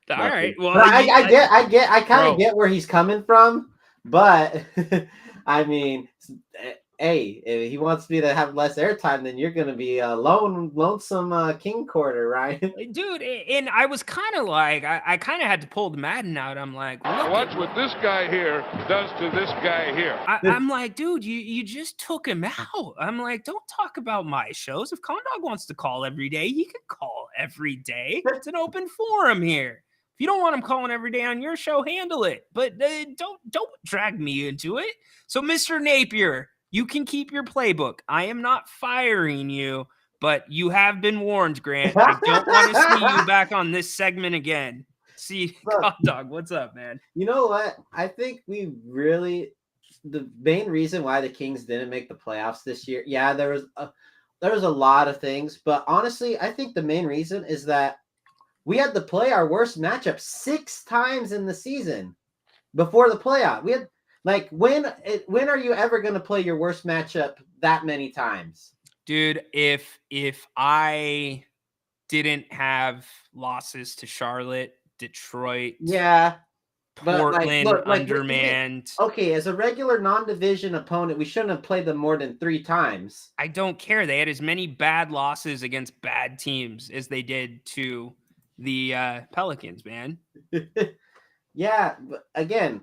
right. Well, I kind of get where he's coming from, but I mean, hey, if he wants me to have less airtime, then you're gonna be a lonesome king quarter, Ryan. Dude, and I was kind of like, I kind of had to pull the Madden out. I'm like, look Watch what this guy here does to this guy here. I'm like, dude, you just took him out. I'm like, don't talk about my shows. If Condog wants to call every day, he can call every day. It's an open forum here. If you don't want him calling every day on your show, handle it. But don't drag me into it. So, Mr. Napier, you can keep your playbook. I am not firing you, but you have been warned, Grant. I don't want to see you back on this segment again. See, Condog, what's up, man? You know what? I think the main reason why the Kings didn't make the playoffs this year. Yeah, there was a lot of things, but honestly, I think the main reason is that we had to play our worst matchup 6 times in the season before the playoff. We had when are you ever going to play your worst matchup that many times? Dude, if I didn't have losses to Charlotte, Detroit, Yeah, Portland, undermanned. Okay, as a regular non-division opponent, we shouldn't have played them more than 3 times. I don't care. They had as many bad losses against bad teams as they did to the Pelicans, man. Yeah, but again,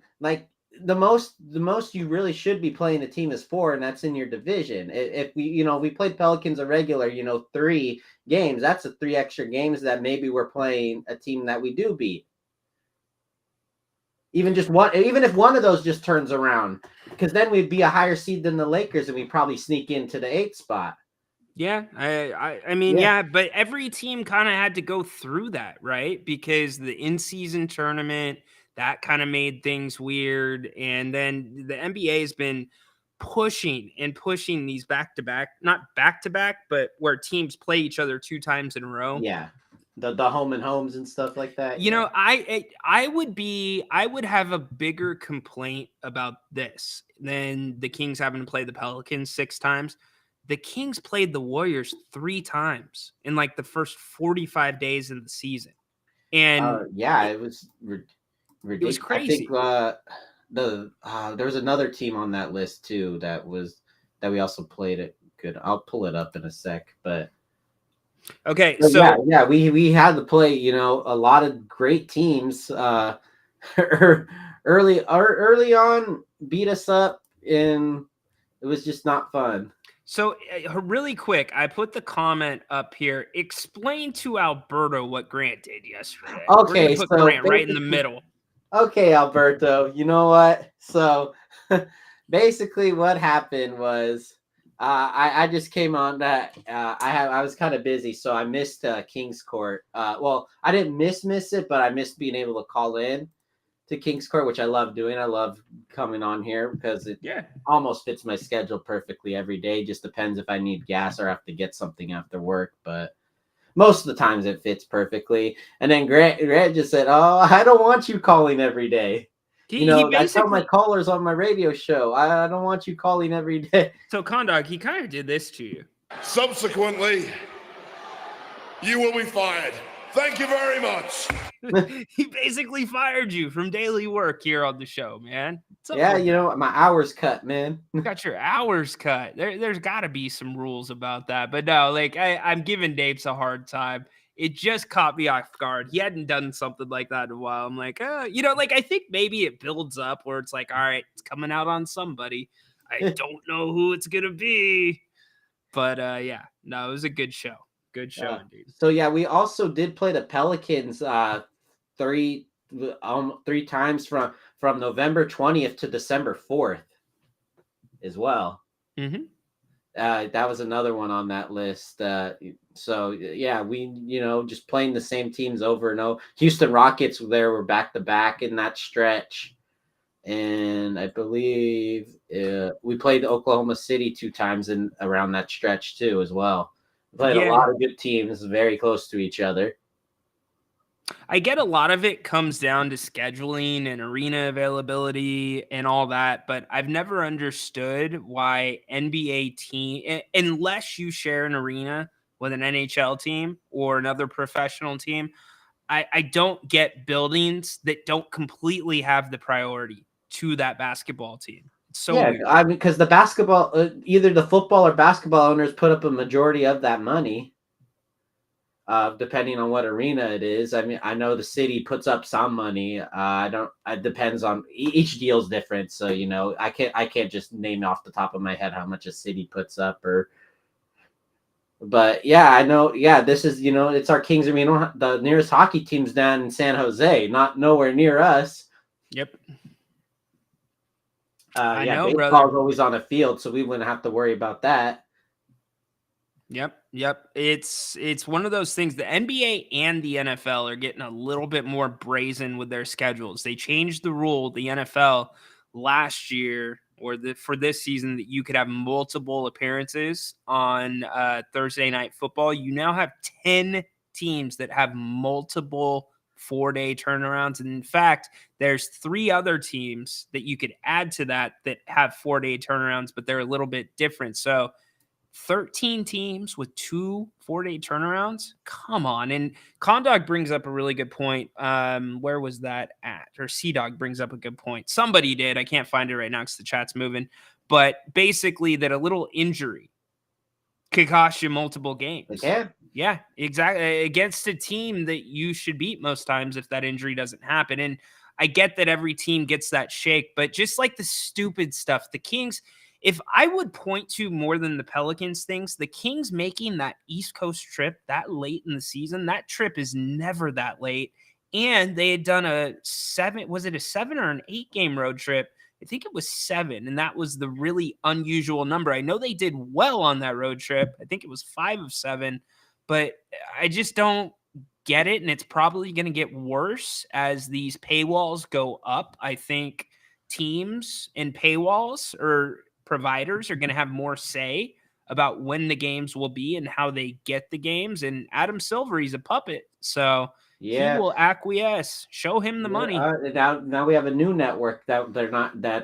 the most you really should be playing a team is 4, and that's in your division. If we played Pelicans a regular, 3 games, that's 3 extra games that maybe we're playing a team that we do beat. Even if one of those just turns around, because then we'd be a higher seed than the Lakers, and we'd probably sneak into the 8th spot. Yeah, I mean, yeah, but every team kind of had to go through that, right? Because the in-season tournament, that kind of made things weird. And then the NBA has been pushing these back-to-back, not back-to-back, but where teams play each other 2 times in a row. Yeah. The home and homes and stuff like that. I would have a bigger complaint about this than the Kings having to play the Pelicans 6 times. The Kings played the Warriors 3 times in the first 45 days of the season. And it was ridiculous. It was crazy. I think there was another team on that list too that we also played it good. I'll pull it up in a sec, but okay. So we had to play, a lot of great teams early on, beat us up, and it was just not fun. So really quick, I put the comment up here. Explain to Alberto what Grant did yesterday. Okay, put Grant right in the middle. Okay, Alberto, you know what? So basically what happened was I just came on that I was kind of busy, so I missed King's Court. Well, I didn't miss it, but I missed being able to call in to King's Court, which I love doing. I love coming on here because it almost fits my schedule perfectly every day. Just depends if I need gas or have to get something after work, but most of the times it fits perfectly. And then Grant just said, "Oh, I don't want you calling every day." I tell my callers on my radio show, I don't want you calling every day. So, Condog, he kind of did this to you. Subsequently, you will be fired. Thank you very much. He basically fired you from daily work here on the show, man. Yeah, my hours cut, man. You got your hours cut. There's got to be some rules about that. But no, I'm giving Dapes a hard time. It just caught me off guard. He hadn't done something like that in a while. I'm like, I think maybe it builds up where it's like, all right, it's coming out on somebody. I don't know who it's going to be. But it was a good show. Good show, indeed. So we also did play the Pelicans 3 times from November 20th to December 4th as well. Mm-hmm. That was another one on that list. We just playing the same teams over and over. Houston Rockets were back to back in that stretch, and I believe we played Oklahoma City 2 times in around that stretch too as well. Played a lot of good teams very close to each other. I get a lot of it comes down to scheduling and arena availability and all that, but I've never understood why NBA team, unless you share an arena with an NHL team or another professional team, I don't get buildings that don't completely have the priority to that basketball team. So Yeah, weird. I mean, because the basketball, either the football or basketball owners put up a majority of that money, depending on what arena it is. I mean, I know the city puts up some money. I don't. It depends on each deal's different. So I can't just name off the top of my head how much a city puts up or. But yeah, I know. Yeah, this is it's our Kings Arena. The nearest hockey team's down in San Jose, not nowhere near us. Yep. Yeah, know, baseball brother. is always on a field, so we wouldn't have to worry about that. Yep. It's one of those things. The NBA and the NFL are getting a little bit more brazen with their schedules. They changed the rule, the NFL last year for this season, that you could have multiple appearances on Thursday night football. You now have 10 teams that have multiple 4-day turnarounds. And in fact, there's 3 other teams that you could add to that have 4-day turnarounds, but they're a little bit different. So 13 teams with 2 4-day turnarounds. Come on. And Condog brings up a really good point. Where was that at? Or Sea Dog brings up a good point. Somebody did. I can't find it right now because the chat's moving. But basically, that a little injury could cost you multiple games. They can. Yeah, exactly. Against a team that you should beat most times if that injury doesn't happen. And I get that every team gets that shake, but just like the stupid stuff, the Kings, if I would point to more than the Pelicans things, the Kings making that East Coast trip that late in the season, that trip is never that late. And they had done a 7 or an 8 game road trip? I think it was 7, and that was the really unusual number. I know they did well on that road trip. I think it was 5 of 7, but I just don't get it, and it's probably going to get worse as these paywalls go up. I think teams and paywalls or providers are going to have more say about when the games will be and how they get the games. And Adam Silver, he's a puppet, so he Yeah. will acquiesce. Show him the money. Now we have a new network that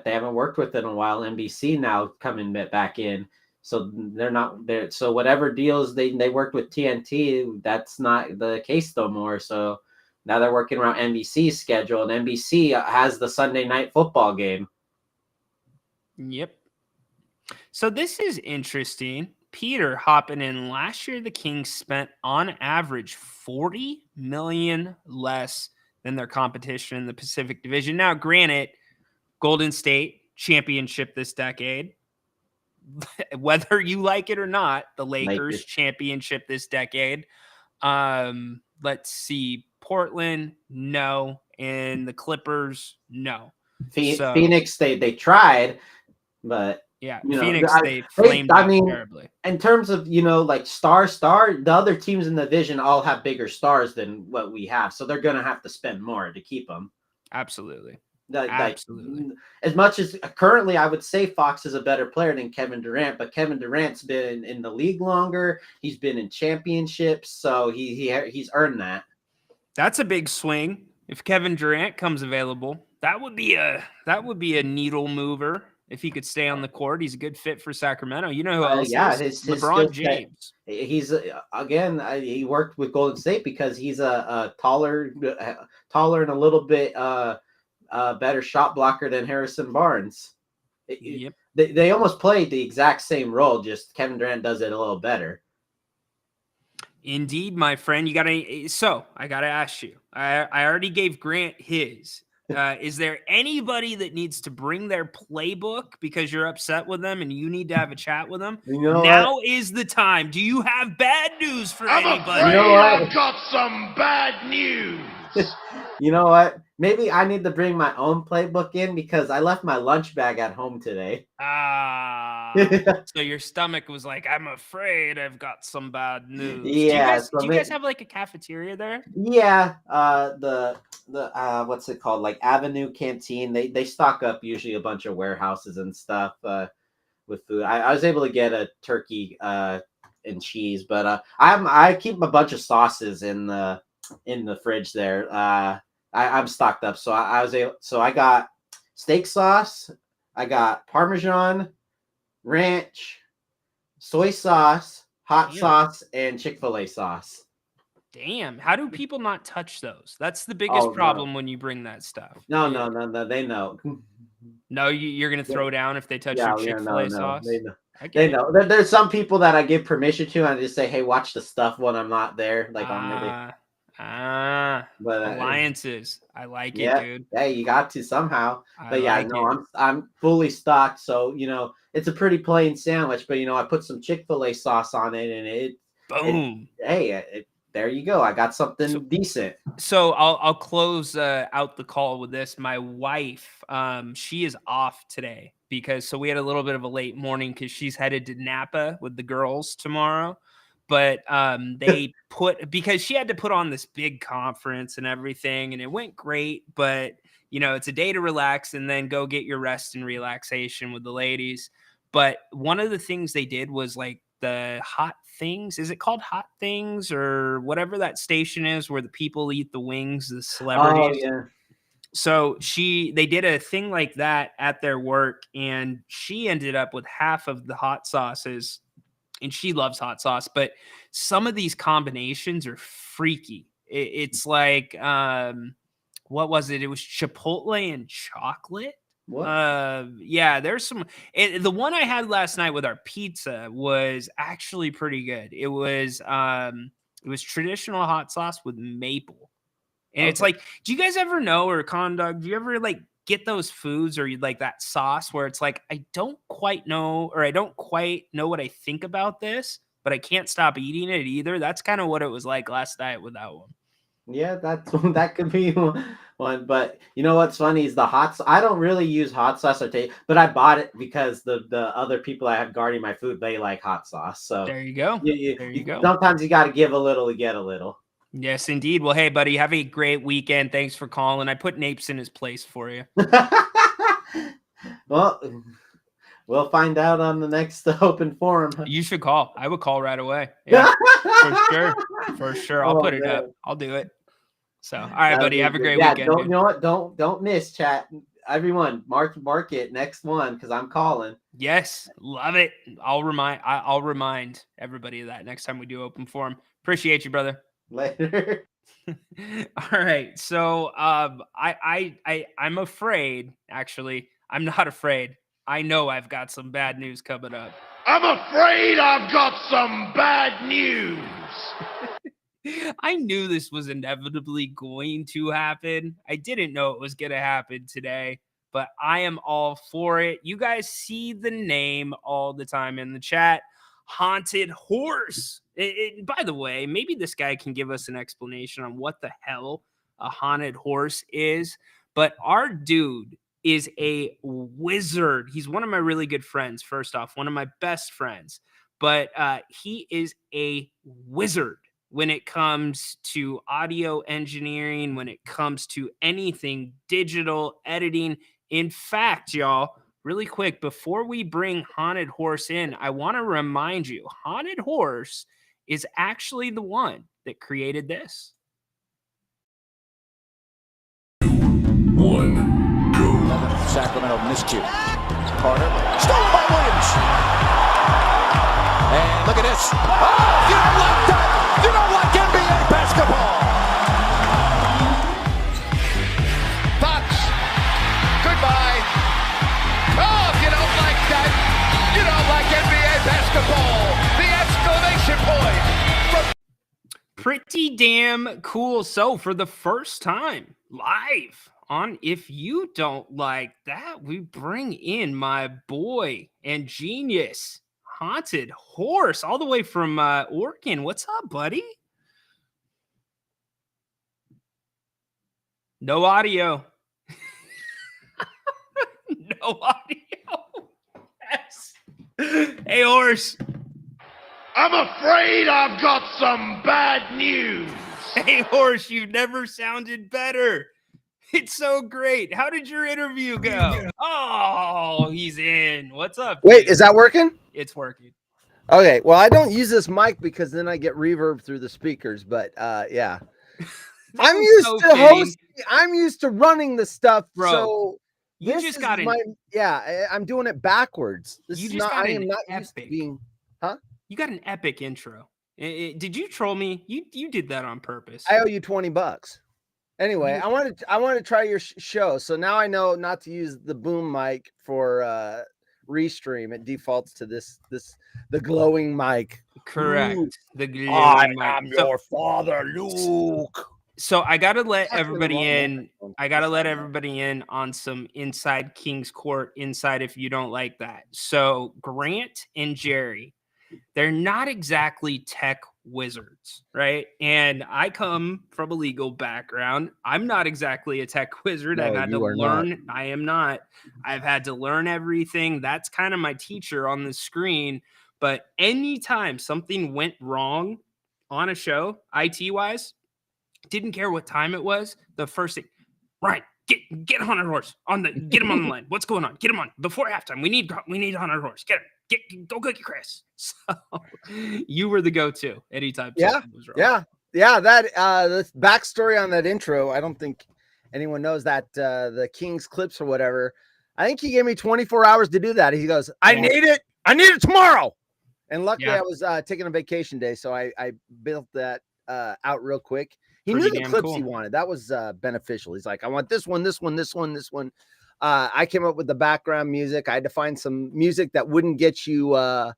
they haven't worked with in a while. NBC now coming back in, so they're not there. So whatever deals they worked with TNT, that's not the case no more. So now they're working around NBC's schedule, and NBC has the Sunday night football game. Yep. So this is interesting. Peter hopping in. Last year, the Kings spent on average $40 million less than their competition in the Pacific Division. Now, granted, Golden State championship this decade. Whether you like it or not, the Lakers championship this decade. Let's see. Portland, no. And the Clippers, no. Phoenix, they tried, but yeah, you know, Phoenix, they flamed out terribly. In terms of, like star, the other teams in the division all have bigger stars than what we have. So they're going to have to spend more to keep them. Absolutely. Absolutely. As much as currently I would say Fox is a better player than Kevin Durant, but Kevin Durant's been in the league longer. He's been in championships, so he's earned that. That's a big swing. If Kevin Durant comes available, that would be a needle mover. If he could stay on the court, he's a good fit for Sacramento. You know who else? His LeBron James. He's he worked with Golden State because he's a taller and a little bit better shot blocker than Harrison Barnes. Yep. They almost played the exact same role, just Kevin Durant does it a little better. Indeed, my friend. I gotta ask you. I already gave Grant his. Is there anybody that needs to bring their playbook because you're upset with them and you need to have a chat with them? Now is the time. Do you have bad news for anybody? I've got some bad news. You know what? Maybe I need to bring my own playbook in because I left my lunch bag at home today. So your stomach was like, I'm afraid I've got some bad news. Yeah. Do you guys have like a cafeteria there? Yeah. The what's it called? Like Avenue Canteen. They stock up usually a bunch of warehouses and stuff with food. I was able to get a turkey and cheese, but I keep a bunch of sauces in the fridge there. I'm stocked up, so I got steak sauce, I got Parmesan, ranch, soy sauce, hot sauce, and Chick-fil-A sauce. Damn, how do people not touch those? That's the biggest problem when you bring that stuff. No, they know. No, you're gonna throw down if they touch your Chick-fil-A sauce. They know. I get They it. know. There's some people that I give permission to, and I just say, "Hey, watch the stuff when I'm not there." Like on the but alliances. I like it, yeah, dude. hey, you got to somehow. I But yeah, like no, it. I'm fully stocked. So it's a pretty plain sandwich, but I put some Chick-fil-A sauce on it, and Boom. there you go. I got something decent. So I'll close out the call with this. My wife, she is off today because we had a little bit of a late morning because she's headed to Napa with the girls tomorrow. But they because she had to put on this big conference and everything, and it went great. But it's a day to relax and then go get your rest and relaxation with the ladies. But one of the things they did was like the Hot Things. Is it called Hot Things or whatever that station is where the people eat the wings, the celebrities? Oh yeah. So they did a thing like that at their work, and she ended up with half of the hot sauces, and she loves hot sauce, but some of these combinations are freaky. It's like, what was it? It was Chipotle and chocolate. What? Yeah, there's some. The one I had last night with our pizza was actually pretty good. It was traditional hot sauce with maple, and it's like, do you guys ever know, or Condog, do you ever like get those foods or you like that sauce where it's like, I don't quite know, or I don't quite know what I think about this, but I can't stop eating it either. That's kind of what it was like last night with that one. Yeah, that could be one. But you know what's funny is the hot sauce. I don't really use hot sauce but I bought it because the other people I have guarding my food, they like hot sauce. So there you go. There you go. Sometimes you got to give a little to get a little. Yes, indeed. Well, hey, buddy, have a great weekend. Thanks for calling. I put Napes in his place for you. Well, we'll find out on the next open forum. You should call. I would call right away. Yeah, for sure. I'll put it up. I'll do it. So, all right, buddy. Have a great weekend. You know what? Don't miss, chat. Everyone, mark it next one because I'm calling. Yes, love it. I'll remind everybody of that next time we do open forum. Appreciate you, brother. Later. All right. So I'm afraid, actually, I'm not afraid. I know I've got some bad news coming up. I'm afraid I've got some bad news. I knew this was inevitably going to happen. I didn't know it was going to happen today, but I am all for it. You guys see the name all the time in the chat. Haunted Horse. By the way, maybe this guy can give us an explanation on what the hell a haunted horse is. But our dude is a wizard. He's one of my really good friends, first off, one of my best friends. But he is a wizard when it comes to audio engineering, when it comes to anything digital editing. In fact, y'all, really quick, before we bring Haunted Horse in, I want to remind you, Haunted Horse is actually the one that created this. 1, go. Sacramento miscue. Carter, stolen by Williams. And look at this. Oh, you don't like that. You don't like NBA basketball. Fox, goodbye. Oh, if you don't like that, you don't like NBA basketball. The exclamation point. Pretty damn cool. So for the first time live on If You Don't Like That, we bring in my boy and genius, Haunted Horse, all the way from Oregon. What's up, buddy? No audio. No audio. Yes. Hey, Horse. I'm afraid I've got some bad news. Hey, Horse, you've never sounded better. It's so great. How did your interview go? Oh, he's in. What's up? Wait, dude? is that working? It's working. Okay. Well, I don't use this mic because then I get reverb through the speakers, but yeah. I'm used to hosting. I'm used to running the stuff. Bro, so you just got I'm doing it backwards. This you is just not, got I an am not epic. used to being, huh? You got an epic intro. Did you troll me? You did that on purpose. I owe you $20. Anyway, I want to try your show. So now I know not to use the boom mic for restream. It defaults to the glowing mic. Correct. Ooh, The glowing I mic. am your father, Luke. So I gotta let Actually, everybody wrong in. microphone. I gotta let everybody in on some inside King's Court inside if you don't like that. So Grant and Jerry, they're not exactly tech wizards, right? And I come from a legal background. I'm not exactly a tech wizard. I've No, had to you are not. learn. I am not. I've had to learn everything. That's kind of my teacher on the screen. But anytime something went wrong on a show, IT wise, didn't care what time it was. The first thing, right? Get on our horse. Get him on the line. What's going on? Get him on before halftime. We need on our horse. Get him. Go get Chris. So you were the go-to anytime. something was wrong. Yeah. That the backstory on that intro. I don't think anyone knows that the King's clips or whatever. I think he gave me 24 hours to do that. He goes, I need it tomorrow. And luckily, I was taking a vacation day, so I built that out real quick. He knew the clips he wanted. That was beneficial. He's like, I want this one, this one, this one, this one. I came up with the background music. I had to find some music that wouldn't get you a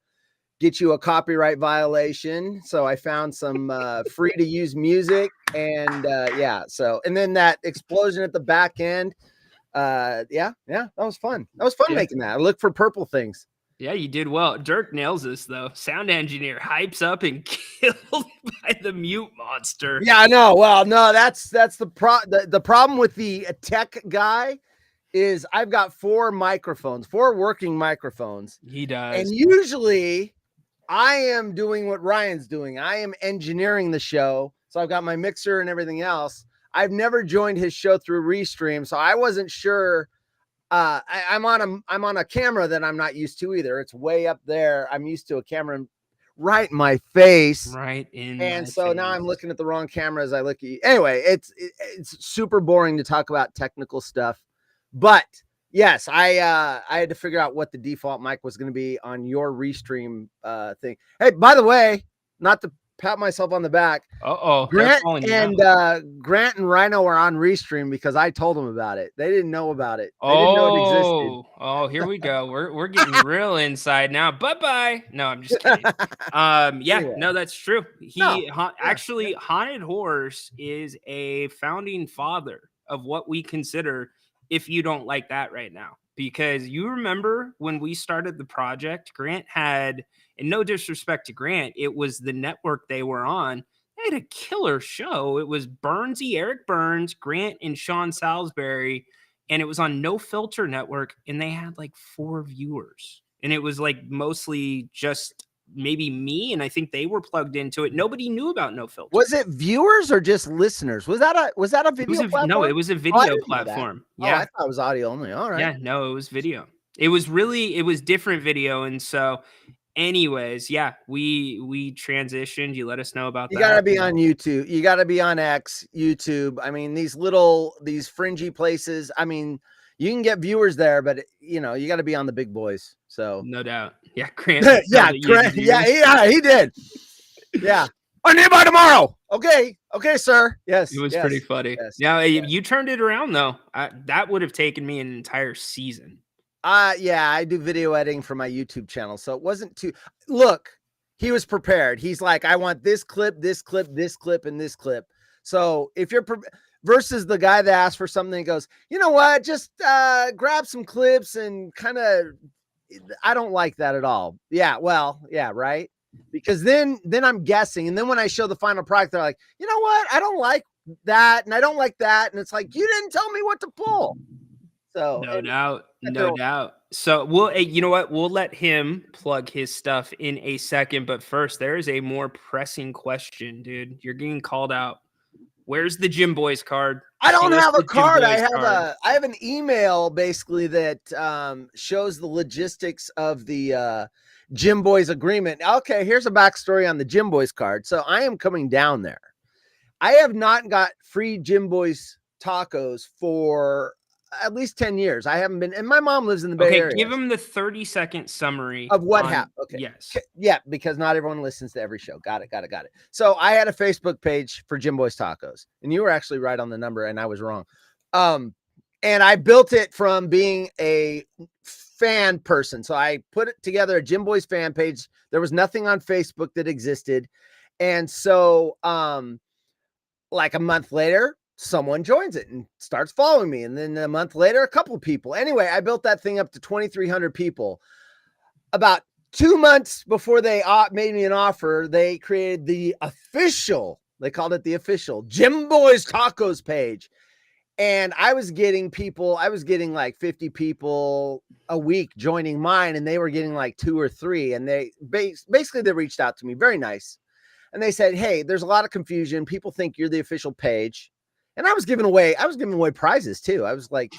copyright violation. So I found some free to use music, and and then that explosion at the back end. That was fun. That was fun making that. I look for purple things. Yeah, you did well. Dirk nails this though. Sound engineer hypes up and killed by the mute monster. Yeah, I know. Well, no, that's the problem with the tech guy is I've got 4 working microphones. He does. And usually I am doing what Ryan's doing. I am engineering the show. So I've got my mixer and everything else. I've never joined his show through Restream, so I wasn't sure. I'm on a camera that I'm not used to either. It's way up there. I'm used to a camera right in my face. Right in. And so now I'm looking at the wrong camera as I look at you. Anyway, it's super boring to talk about technical stuff. But yes, I had to figure out what the default mic was going to be on your Restream thing. Hey, by the way, not to pat myself on the back. Grant and Rhino are on Restream because I told them about it. They didn't know about it. They didn't know it existed. Oh, here we go. We're getting real inside now. Bye. No, I'm just kidding. No, that's true. Actually, Haunted Horse is a founding father of what we consider, if you don't like that right now. Because you remember when we started the project, Grant had, and no disrespect to Grant, it was the network they were on. They had a killer show. It was Eric Burns, Grant, and Sean Salisbury, and it was on No Filter Network, and they had like 4 viewers. And it was like mostly just maybe me, and I think they were plugged into it. Nobody knew about No Filter. Was it viewers or just listeners? Was that a video platform? No, it was a video platform. Yeah, I thought it was audio only. All right. Yeah, no, it was video. It was different video, and so anyways, we transitioned. You let us know about that. You gotta be on YouTube. You gotta be on X, YouTube. I mean, these fringy places. I mean, you can get viewers there, but you got to be on the big boys. So no doubt. Yeah, Grant. Grant. Yeah, he did. Yeah. I need by tomorrow. Okay, sir. Yes. It was pretty funny. Yes, yeah, you turned it around though. That would have taken me an entire season. I do video editing for my YouTube channel, so it wasn't too. Look, he was prepared. He's like, I want this clip, this clip, this clip, and this clip. So if you're versus the guy that asked for something, he goes, you know what, just grab some clips and kind of. I don't like that at all. Yeah, well, yeah, right. Because then I'm guessing, and then when I show the final product, they're like, you know what, I don't like that, and I don't like that, and it's like you didn't tell me what to pull. So no doubt. So you know what? We'll let him plug his stuff in a second, but first, there is a more pressing question, dude. You're getting called out. Where's the Gym Boys card? I don't have a card. I have an email basically that shows the logistics of the Gym Boys agreement. Okay, here's a backstory on the Gym Boys card. So I am coming down there. I have not got free Gym Boys tacos for at least 10 years. I haven't been, and my mom lives in the Bay Okay, Area. give him the 30-second summary of what on- happened. Okay. Yes. Yeah, because not everyone listens to every show. Got it. So I had a Facebook page for Jim Boy's Tacos, and you were actually right on the number, and I was wrong. And I built it from being a fan person. So I put it together a Jim Boy's fan page. There was nothing on Facebook that existed. And so like a month later, someone joins it and starts following me. And then a month later, a couple of people. Anyway, I built that thing up to 2,300 people. About 2 months before they made me an offer, they created the official, they called it the official Jim Boy's Tacos page. And I was getting like 50 people a week joining mine, and they were getting like 2 or 3. And they basically they reached out to me, very nice. And they said, hey, there's a lot of confusion. People think you're the official page. And I was giving away prizes too. I was like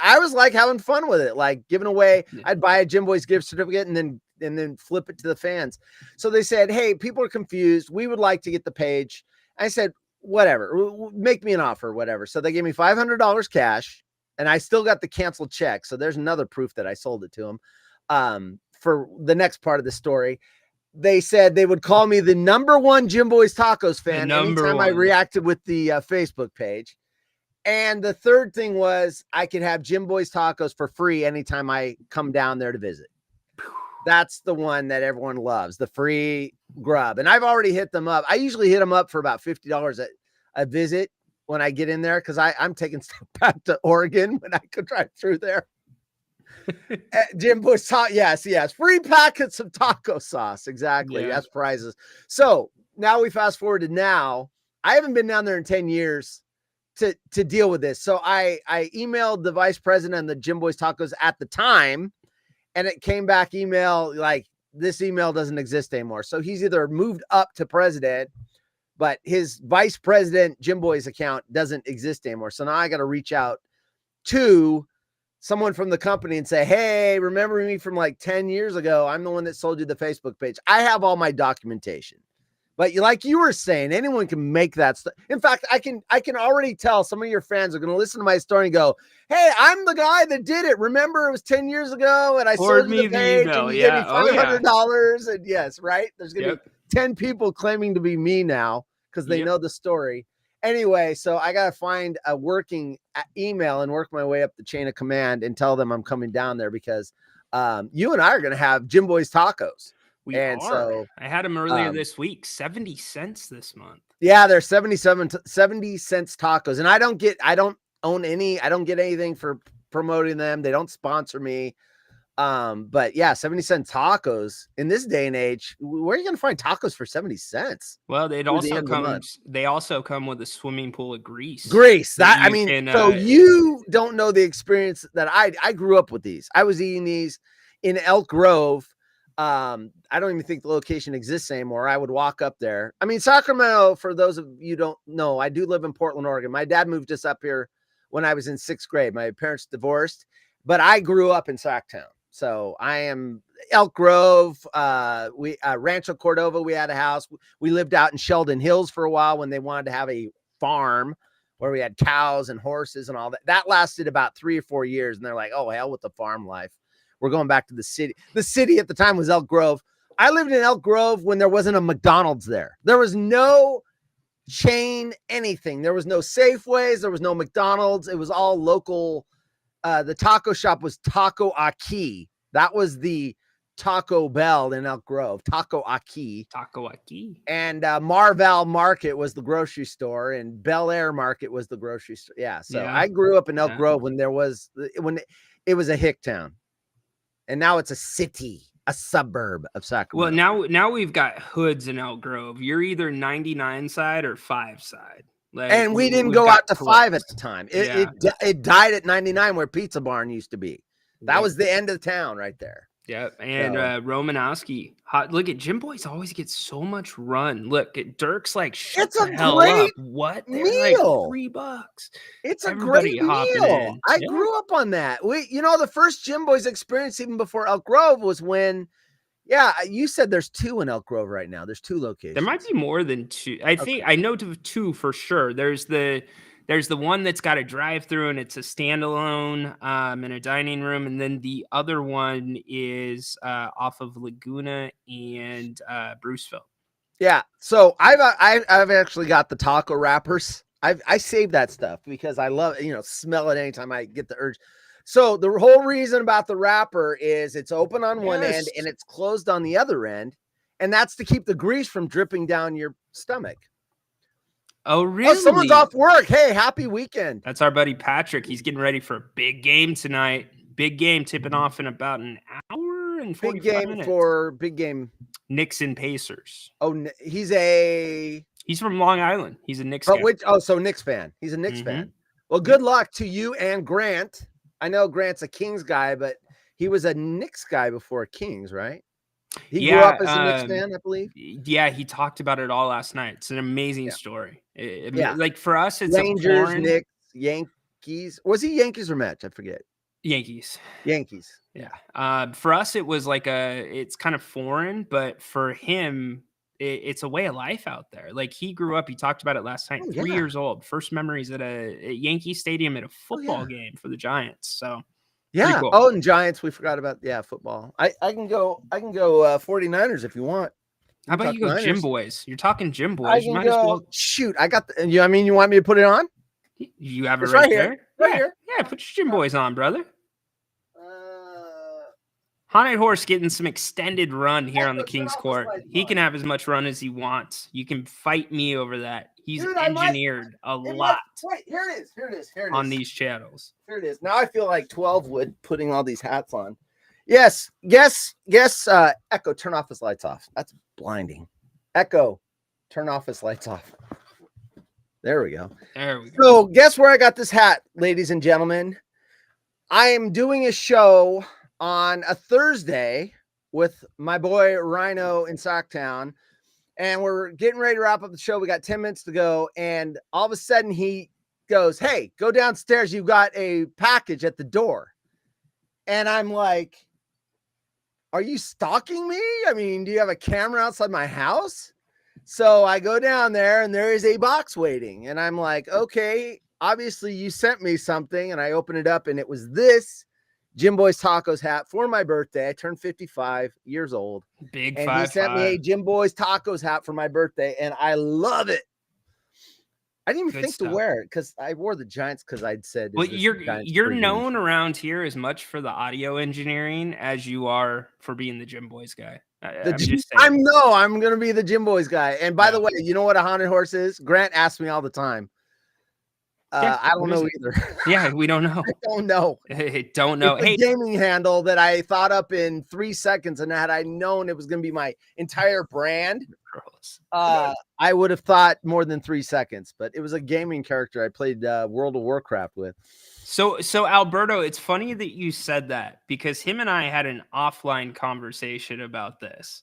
having fun with it, like giving away. I'd buy a Jim Boy's gift certificate and then flip it to the fans. So they said, hey, people are confused. We would like to get the page. I said, whatever, make me an offer, whatever. So they gave me $500 cash, and I still got the canceled check. So there's another proof that I sold it to them. For the next part of the story, they said they would call me the #1 Jim Boy's Tacos fan anytime I reacted with the Facebook page. And the third thing was I could have Jim Boy's Tacos for free anytime I come down there to visit. That's the one that everyone loves, the free grub. And I've already hit them up. I usually hit them up for about $50 a visit when I get in there, because I'm taking stuff back to Oregon when I could drive through there. Jim Boy's yes. Free packets of taco sauce. Exactly. Yeah. Yes, prizes. So now we fast forward to now. I haven't been down there in 10 years to deal with this. So I emailed the vice president of the Jim Boy's Tacos at the time, and it came back email like, this email doesn't exist anymore. So he's either moved up to president, but his vice president Jim Boy's account doesn't exist anymore. So now I got to reach out to someone from the company and say, hey, remember me from like 10 years ago? I'm the one that sold you the Facebook page. I have all my documentation. But like you were saying, anyone can make that stuff. In fact, I can already tell some of your fans are going to listen to my story and go, hey, I'm the guy that did it. Remember, it was 10 years ago, and I sold you the page, and you gave me $500. And yes, right? There's going to be 10 people claiming to be me now because they know the story. Anyway, so I got to find a working email and work my way up the chain of command and tell them I'm coming down there, because you and I are going to have Jim Boy's Tacos. So I had them earlier this week, 70 cents this month. Yeah, they're 70 cents tacos. And I don't get anything for promoting them. They don't sponsor me. But yeah, 70-cent tacos in this day and age. Where are you going to find tacos for 70 cents? Well, they also come with a swimming pool of grease. So you don't know the experience that I grew up with these. I was eating these in Elk Grove. I don't even think the location exists anymore. I would walk up there. I mean, Sacramento, for those of you don't know, I do live in Portland, Oregon. My dad moved us up here when I was in 6th grade. My parents divorced, but I grew up in Sacktown. So I am Elk Grove. Rancho Cordova, we had a house. We lived out in Sheldon Hills for a while when they wanted to have a farm where we had cows and horses and all that. That lasted about 3 or 4 years. And they're like, oh, hell with the farm life. We're going back to the city. The city at the time was Elk Grove. I lived in Elk Grove when there wasn't a McDonald's there. There was no chain anything. There was no Safeways. There was no McDonald's. It was all local. The taco shop was Taco Aki. That was the Taco Bell in Elk Grove. Taco Aki. And Marval Market was the grocery store, and Bel Air Market was the grocery store. Yeah. So I grew up in Elk Grove when it was a hick town. And now it's a city, a suburb of Sacramento. Well, now we've got hoods in Elk Grove. You're either 99 side or 5 side. And we didn't go out to 5 at the time. It died at 99 where Pizza Barn used to be. That was the end of town right there. Yeah, and Romanowski. Look at Jim Boy's always gets so much run. Look at Dirk's like, shut the hell up. What? Meal. Like $3. It's a great meal. I grew up on that. The first Jim Boy's experience, even before Elk Grove, was when, you said there's 2 in Elk Grove right now. There's 2 locations. There might be more than 2. I think I know 2 for sure. There's the There's the one that's got a drive-through and it's a standalone in a dining room, and then the other one is off of Laguna and Bruceville. Yeah. So I've actually got the taco wrappers. I save that stuff because I love, smell it anytime I get the urge. So the whole reason about the wrapper is it's open on one end and it's closed on the other end, and that's to keep the grease from dripping down your stomach. Oh, really? Oh, someone's off work. Hey, happy weekend. That's our buddy Patrick. He's getting ready for a big game tonight. Big game tipping off in about an hour and 45 minutes. Big game. Knicks and Pacers. Oh, he's from Long Island. He's a Knicks guy. So Knicks fan. He's a Knicks fan. Well, good luck to you and Grant. I know Grant's a Kings guy, but he was a Knicks guy before Kings, right? He grew up as a Knicks fan, I believe. Yeah, he talked about it all last night. It's an amazing story. Like for us, it's Rangers, Knicks, Yankees. Was he Yankees or Mets? I forget. Yankees. Yeah. For us, it was like it's kind of foreign, but for him, it's a way of life out there. Like he grew up, he talked about it last night, 3 years old. First mememories at a Yankee Stadium at a football game for the Giants. So yeah. Cool. Oh, and Giants, we forgot about football. I can go 49ers if you want. How about you go Niners. Gym Boys? You're talking Gym Boys. You might as well shoot. I got you want me to put it on? You have it it's right here. there? Right here. Yeah, put your Gym Boys on, brother. Haunted Horse getting some extended run here on the King's Court. He can have as much run as he wants. You can fight me over that. He's engineered a lot. Wait, here it is. On these channels. Here it is. Now I feel like 12 wood putting all these hats on. Yes. Echo, turn off his lights off. That's blinding. Echo, turn off his lights off. There we go. So guess where I got this hat, ladies and gentlemen? I am doing a show on a Thursday with my boy Rhino in Socktown, and we're getting ready to wrap up the show. We got 10 minutes to go, and all of a sudden he goes, "Hey, go downstairs. You've got a package at the door." And I'm like, "Are you stalking me? I mean, do you have a camera outside my house?" So I go down there and there is a box waiting, and I'm like, "Okay, obviously you sent me something." And I open it up and it was this Jim Boy's Tacos hat for my birthday. I turned 55 years old. Big and 5'5". He sent me a Jim Boy's Tacos hat for my birthday, and I love it. I didn't even think to wear it because I wore the Giants because I'd said. Well, you're known around here as much for the audio engineering as you are for being the Jim Boys guy. I'm going to be the Jim Boys guy. And by the way, you know what a haunted horse is? Grant asks me all the time. I don't know either. Yeah, we don't know. I don't know. Don't know. It's a gaming handle that I thought up in 3 seconds, and had I known it was going to be my entire brand, I would have thought more than 3 seconds. But it was a gaming character I played World of Warcraft with. So Alberto, it's funny that you said that because him and I had an offline conversation about this.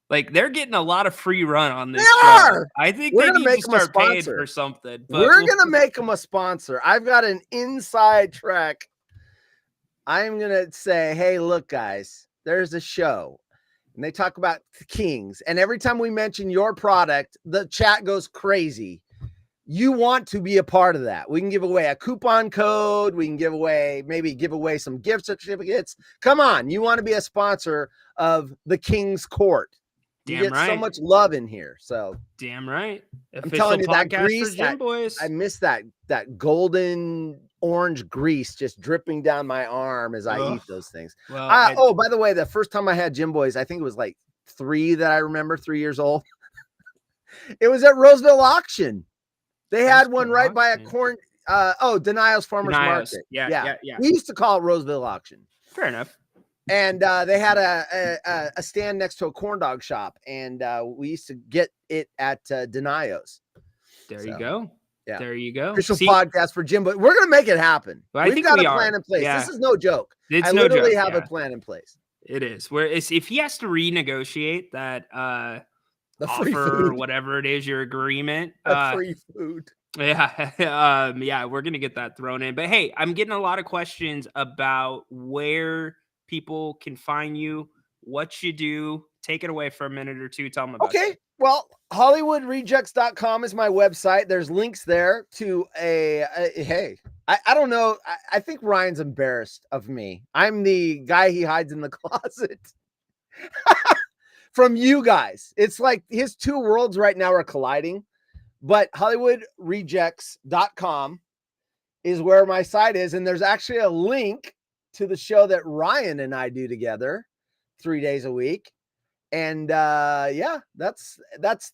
Like they're getting a lot of free run on this show. I think they need to start paying for something. But we're gonna make them a sponsor. I've got an inside track. I'm gonna say, hey, look, guys, there's a show, and they talk about the Kings, and every time we mention your product, the chat goes crazy. You want to be a part of that. We can give away a coupon code. We can give away some gift certificates. Come on, you want to be a sponsor of the King's Court. You get so much love in here. So damn right. I'm telling you, that grease, I miss that golden orange grease just dripping down my arm as I eat those things. Well, by the way, the first time I had Jim Boys, I think it was like 3 that I remember, 3 years old. It was at Roseville Auction. They had one right by a corn. Denial's Farmers Market. Yeah. We used to call it Roseville Auction. Fair enough. And they had a stand next to a corn dog shop, and we used to get it at Denio's. You go. Yeah, there you go. Official podcast for Jim, but we're gonna make it happen. Well, We've got a plan in place. Yeah. This is no joke. I literally have a plan in place. It is. Where if he has to renegotiate that the offer free food, or whatever it is, your agreement, free food. Yeah, we're gonna get that thrown in. But hey, I'm getting a lot of questions about where people can find you, what you do. take it away for a minute or two. Tell them about Okay. it. Well, HollywoodRejects.com is my website. There's links there to hey, I don't know. I think Ryan's embarrassed of me. I'm the guy he hides in the closet from you guys. It's like his two worlds right now are colliding, but HollywoodRejects.com is where my site is. And there's actually a link to the show that Ryan and I do together 3 days a week. And yeah, that's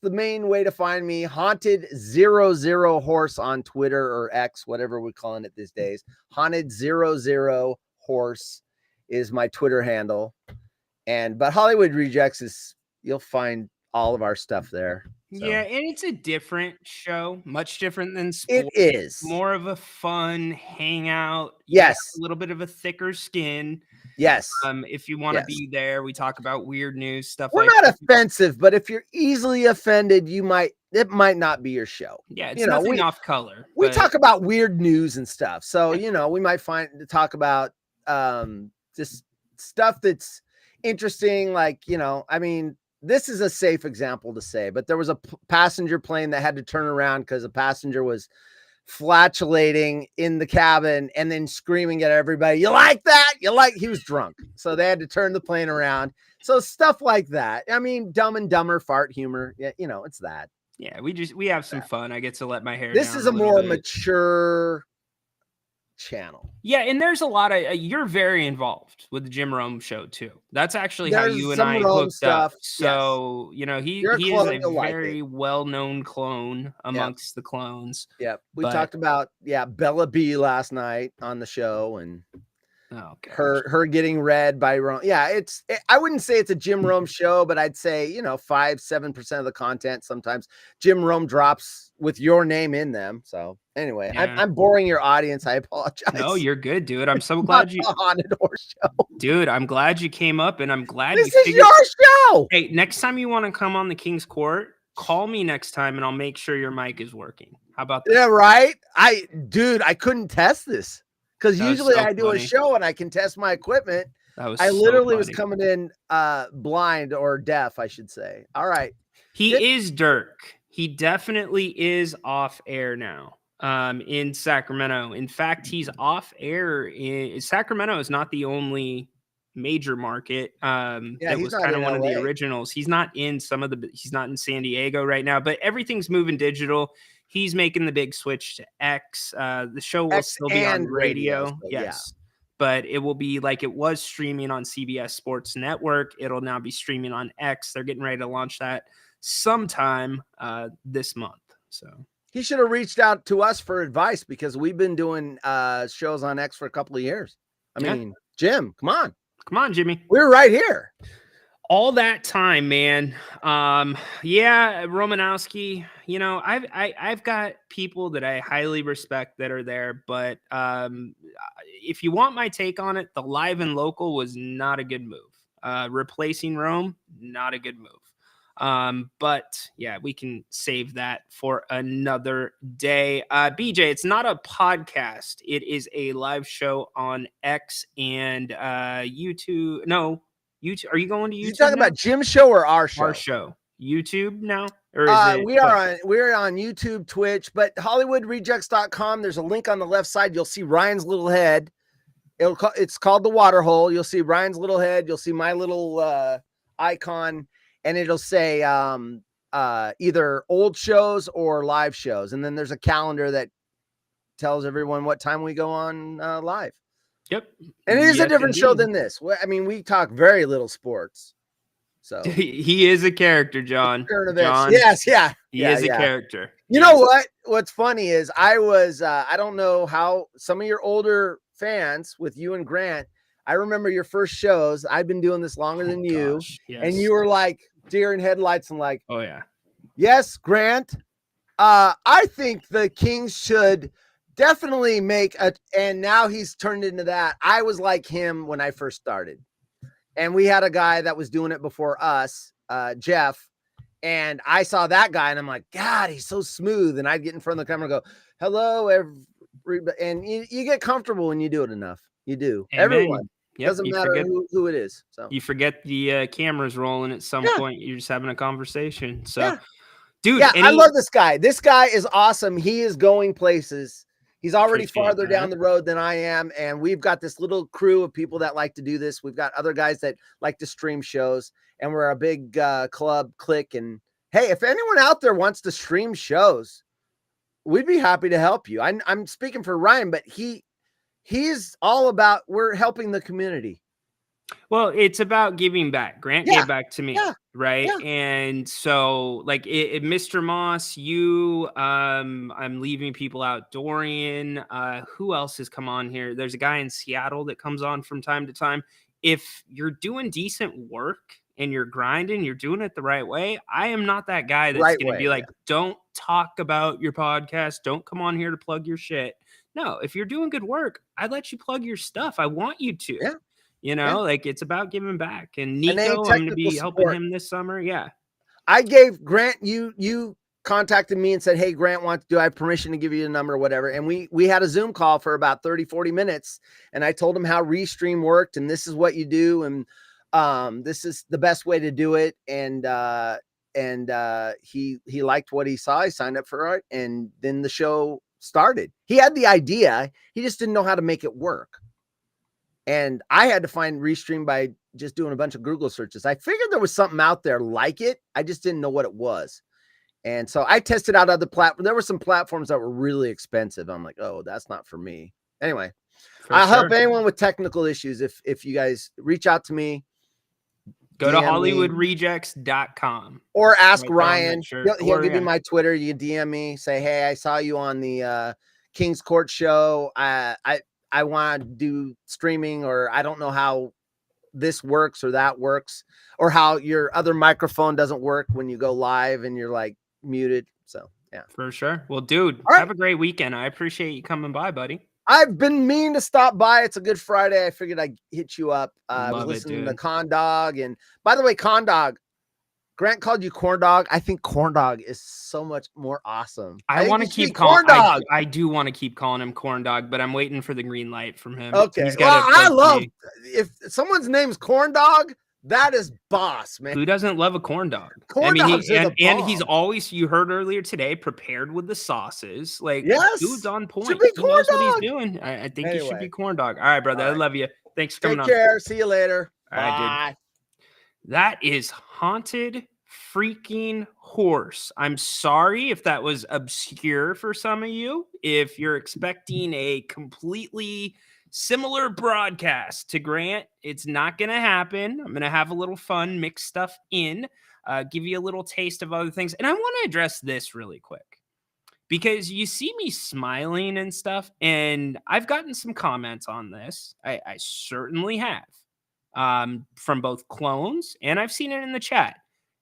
the main way to find me. Haunted00 Horse on Twitter or X, whatever we're calling it these days. Haunted00 Horse is my Twitter handle. But Hollywood Rejects is, you'll find all of our stuff there. So. Yeah, and it's a different show, much different than sports. It is more of a fun hangout. Yes, a little bit of a thicker skin. Yes. If you want to be there, we talk about weird news stuff. We're not offensive, but if you're easily offended, it might not be your show. Yeah, it's nothing off color. We talk about weird news and stuff, so we might talk about just stuff that's interesting. Like I mean, this is a safe example to say, but there was a passenger plane that had to turn around because a passenger was flatulating in the cabin and then screaming at everybody, "You like that? He was drunk." So they had to turn the plane around. So stuff like that. I mean, Dumb and Dumber fart humor. Yeah, it's that. Yeah, we have some fun. I get to let my hair This down is a more bit. mature channel. Yeah, and there's a lot of you're very involved with the Jim Rome show too. That's actually how you and I hooked up. So he is a very well-known clone amongst the clones. Yep. We talked about Bella B last night on the show, and her getting read by Rome. Yeah, I wouldn't say it's a Jim Rome show, but I'd say 5-7% of the content sometimes Jim Rome drops with your name in them. So anyway, I'm boring your audience. I apologize. No, you're good, dude. I'm so glad you Haunted Horse Show. Dude, I'm glad you came up, and I'm glad this is your show. Hey, next time you want to come on the King's Court, call me next time, and I'll make sure your mic is working. How about that? Yeah, right. I couldn't test this. Because usually I do a show and I can test my equipment. I literally was coming in blind or deaf, I should say. All right. He is Dirk. He definitely is off air now in Sacramento. In fact, he's off air. Sacramento is not the only major market. That was kind of one of the originals. He's not in he's not in San Diego right now, but everything's moving digital. He's making the big switch to X. The show will still be on radio. Yes. But it will be like it was streaming on CBS Sports Network. It'll now be streaming on X. They're getting ready to launch that sometime this month. So he should have reached out to us for advice because we've been doing shows on X for a couple of years. I mean, Jim, come on. Come on, Jimmy. We're right here. All that time, man. Romanowski, I've got people that I highly respect that are there, but if you want my take on it, the live and local was not a good move. Replacing Rome, not a good move. But yeah, we can save that for another day. BJ, it's not a podcast. It is a live show on X and YouTube. No, YouTube. Are you going to YouTube? You talking about Jim's show or our show? Our show. YouTube now? Or is we're on YouTube, Twitch, but HollywoodRejects.com. There's a link on the left side. You'll see Ryan's little head. It's called the water hole. You'll see Ryan's little head. You'll see my little icon, and it'll say either old shows or live shows. And then there's a calendar that tells everyone what time we go on live. Yep. And it is a different show than this. I mean, we talk very little sports. So he is a character, John. Yes, he is a character. You know what? What's funny is I don't know how some of your older fans with you and Grant, I remember your first shows. I've been doing this longer than you. Yes. And you were like deer in headlights and like, oh yeah. Yes, Grant. I think the Kings should definitely and now he's turned into that. I was like him when I first started. And we had a guy that was doing it before us, Jeff. And I saw that guy and I'm like, God, he's so smooth. And I'd get in front of the camera and go, hello, everybody. And you get comfortable when you do it enough. You do. Amen. Everyone. Yep, Doesn't you matter forget, who it is. So you forget the cameras rolling at some Yeah. point. You're just having a conversation. So, Yeah. dude, yeah, I any love this guy. This guy is awesome. He is going places. He's already Appreciate farther down that. the road than I am. And we've got this little crew of people that like to do this. We've got other guys that like to stream shows, and we're a big club clique. And hey, if anyone out there wants to stream shows, we'd be happy to help you. I'm speaking for Ryan, but he's all about, we're helping the community. Well, it's about giving back. Grant Yeah, gave back to me, yeah, right? yeah. And so, like, Mr. Moss, you, I'm leaving people out. Dorian, who else has come on here? There's a guy in Seattle that comes on from time to time. If you're doing decent work and you're grinding, you're doing it the right way. I am not that guy that's Right going to way, be like, don't talk about your podcast. Don't come on here to plug your shit. No, if you're doing good work, I'd let you plug your stuff. I want you to. Yeah. You know, Yeah. like it's about giving back. And And Nico, I'm going to be technical helping support. him this summer. Yeah. I gave Grant, you contacted me and said, hey, Grant wants, do I have permission to give you a number or whatever? And we had a Zoom call for about 30, 40 minutes. And I told him how Restream worked, and this is what you do. And this is the best way to do it. And he liked what he saw. He signed up for it. And then the show started. He had the idea. He just didn't know how to make it work. And I had to find Restream by just doing a bunch of Google searches. I figured there was something out there like it. I just didn't know what it was. And so I tested out other platforms. There were some platforms that were really expensive. I'm like, oh, that's not for me. Anyway, I'll help anyone with technical issues. If you guys reach out to me, Go to DM me, HollywoodRejects.com or ask right there on that Ryan. shirt. He'll Or, give you yeah. my Twitter. You DM me, say, hey, I saw you on the King's Court show. I want to do streaming, or I don't know how this works or that works, or how your other microphone doesn't work when you go live and you're like muted. So yeah, For sure. Well, dude, All right. have a great weekend. I appreciate you coming by, buddy. I've been meaning to stop by. It's a good Friday. I figured I'd hit you up. I was Love it, listening to dude. Con Dog, and by the way, Con Dog, Grant called you Corn Dog. I think Corn Dog is so much more awesome. I think want you to should be keep calling. Corn Dog. I do want to keep calling him Corn Dog, but I'm waiting for the green light from him. Okay. He's Well, got I love, if someone's name's Corn Dog, that is boss, man. Who doesn't love a corn dog? Corn dogs are the and he's bomb. always, you heard earlier today, prepared with the sauces. Like, Yes. dude's on point. Should be He Corn knows what Dog. he's doing. I think he should Anyway. be Corn Dog. All right, brother. All I right. love you. Thanks for coming Take on. care. See you later. All right, dude. Bye. That is Haunted Freaking Horse. I'm sorry if that was obscure for some of you. If you're expecting a completely similar broadcast to Grant, it's not going to happen. I'm going to have a little fun, mix stuff in, give you a little taste of other things. And I want to address this really quick because you see me smiling and stuff, and I've gotten some comments on this. I certainly have, from both clones, and I've seen it in the chat.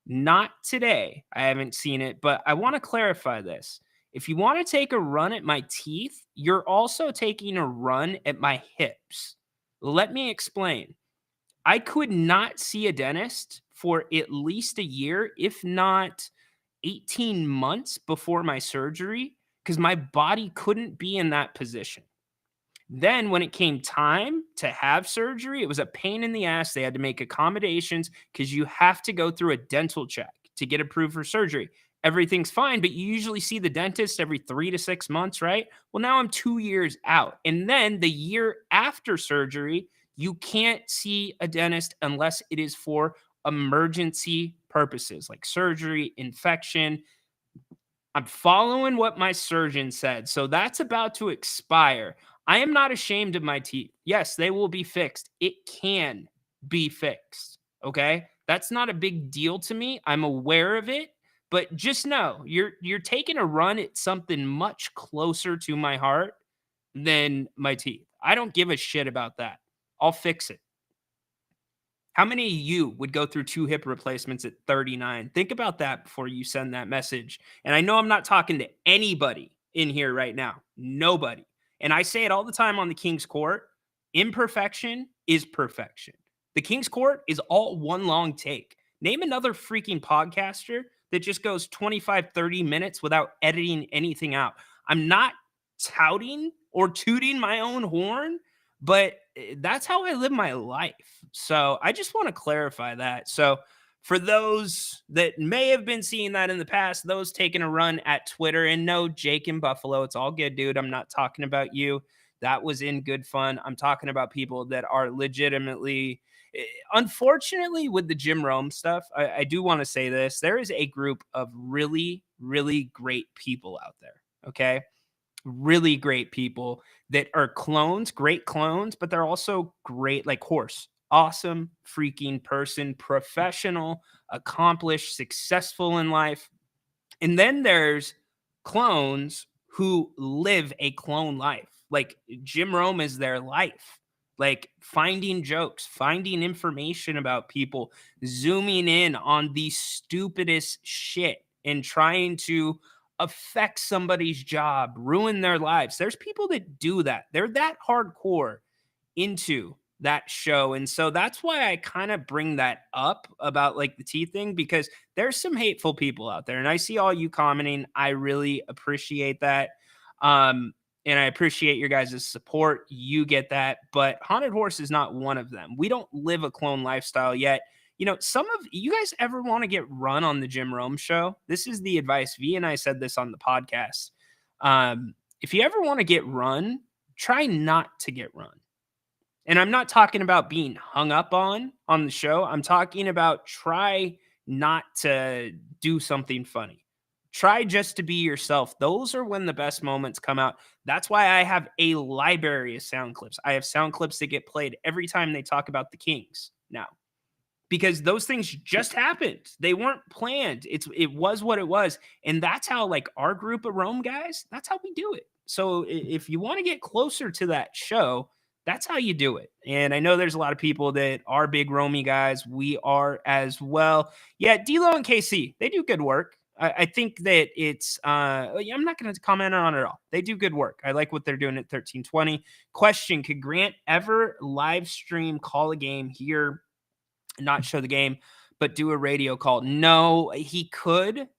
Not today. I haven't seen it, but I want to clarify this. If you want to take a run at my teeth, you're also taking a run at my hips. Let me explain. I could not see a dentist for at least a year, if not 18 months before my surgery, because my body couldn't be in that position. Then when it came time to have surgery, it was a pain in the ass. They had to make accommodations because you have to go through a dental check to get approved for surgery. Everything's fine, but you usually see the dentist every 3 to 6 months, right? Well, now I'm 2 years out. And then the year after surgery, you can't see a dentist unless it is for emergency purposes like surgery, infection. I'm following what my surgeon said. So that's about to expire. I am not ashamed of my teeth. Yes, they will be fixed. It can be fixed. Okay? That's not a big deal to me. I'm aware of it, but just know you're taking a run at something much closer to my heart than my teeth. I don't give a shit about that. I'll fix it. How many of you would go through 2 hip replacements at 39? Think about that before you send that message. And I know I'm not talking to anybody in here right now. Nobody. And I say it all the time on the King's Court. Imperfection is perfection. The King's Court is all one long take. Name another freaking podcaster that just goes 25, 30 minutes without editing anything out. I'm not touting or tooting my own horn, but that's how I live my life. So I just want to clarify that. So for those that may have been seeing that in the past, those taking a run at Twitter, and no, Jake in Buffalo, it's all good, dude. I'm not talking about you. That was in good fun. I'm talking about people that are legitimately, unfortunately, with the Jim Rome stuff. I do want to say this: there is a group of really, really great people out there. Okay, really great people that are clones, great clones, but they're also great, like Horse, awesome freaking person, professional, accomplished, successful in life. And then there's clones who live a clone life. Like Jim Rome is their life. Like finding jokes, finding information about people, zooming in on the stupidest shit and trying to affect somebody's job, ruin their lives. There's people that do that. They're that hardcore into that show. And so that's why I kind of bring that up about like the tea thing, because there's some hateful people out there. And I see all you commenting. I really appreciate that. And I appreciate your guys' support. You get that. But Haunted Horse is not one of them. We don't live a clone lifestyle yet. You know, some of you guys ever want to get run on the Jim Rome show? This is the advice. V and I said this on the podcast. If you ever want to get run, try not to get run. And I'm not talking about being hung up on the show. I'm talking about try not to do something funny. Try just to be yourself. Those are when the best moments come out. That's why I have a library of sound clips. I have sound clips that get played every time they talk about the Kings now, because those things just happened. They weren't planned. It was what it was. And that's how, like, our group of Rome guys, that's how we do it. So if you want to get closer to that show, that's how you do it. And I know there's a lot of people that are big Romy guys. We are as well. Yeah, D'Lo and KC, they do good work. I think that it's, I'm not going to comment on it at all. They do good work. I like what they're doing at 1320. Question, could Grant ever live stream, call a game here, not show the game, but do a radio call? No, he could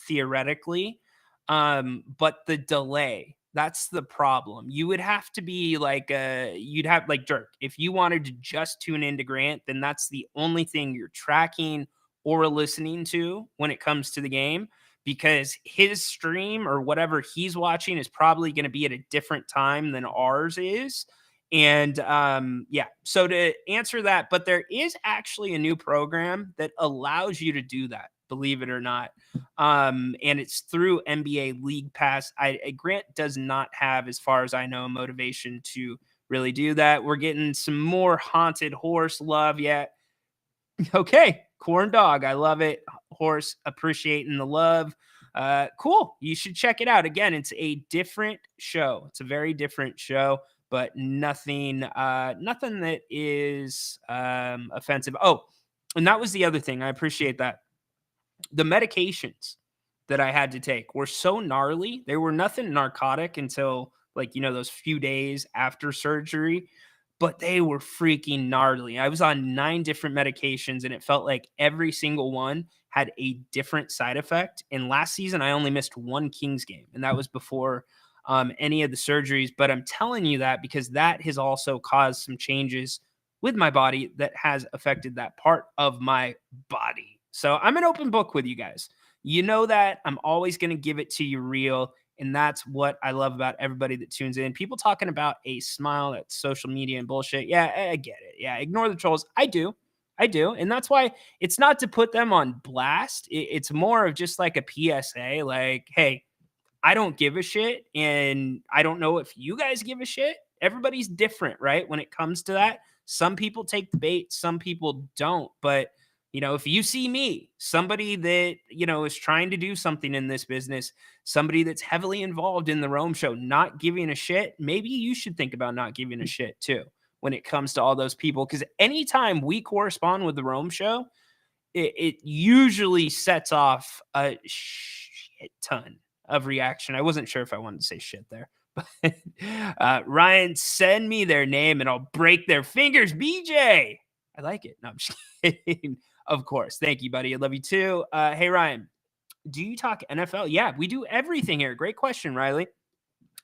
theoretically. But the delay, that's the problem. You would have to be like, you'd have like Dirk. If you wanted to just tune into Grant, then that's the only thing you're tracking or listening to when it comes to the game, because his stream or whatever he's watching is probably going to be at a different time than ours is. And yeah, so to answer that, but there is actually a new program that allows you to do that, believe it or not. And it's through NBA League Pass. Grant does not have, as far as I know, motivation to really do that. We're getting some more Haunted Horse love yet. Okay, Corn Dog, I love it. Horse, appreciating the love. Cool. You should check it out. Again, it's a different show. It's a very different show, but nothing that is offensive. Oh, and that was the other thing. I appreciate that. The medications that I had to take were so gnarly. They were nothing narcotic until, like, you know, those few days after surgery, but they were freaking gnarly. I was on 9 different medications, and it felt like every single one had a different side effect. And last season, I only missed 1 Kings game, and that was before any of the surgeries. But I'm telling you that because that has also caused some changes with my body that has affected that part of my body. So I'm an open book with you guys. You know that I'm always going to give it to you real. And that's what I love about everybody that tunes in. People talking about a smile, that's social media and bullshit. Yeah, I get it. Yeah, ignore the trolls. I do. And that's why it's not to put them on blast. It's more of just like a PSA, like, hey, I don't give a shit. And I don't know if you guys give a shit. Everybody's different, right? When it comes to that, some people take the bait, some people don't. But you know, if you see me, somebody that, you know, is trying to do something in this business, somebody that's heavily involved in the Rome show, not giving a shit, maybe you should think about not giving a shit too when it comes to all those people. Because anytime we correspond with the Rome show, it usually sets off a shit ton of reaction. I wasn't sure if I wanted to say shit there. But Ryan, send me their name and I'll break their fingers. BJ, I like it. No, I'm just kidding. Of course. Thank you, buddy. I love you too. Hey, Ryan, do you talk NFL? Yeah, we do everything here. Great question, Riley.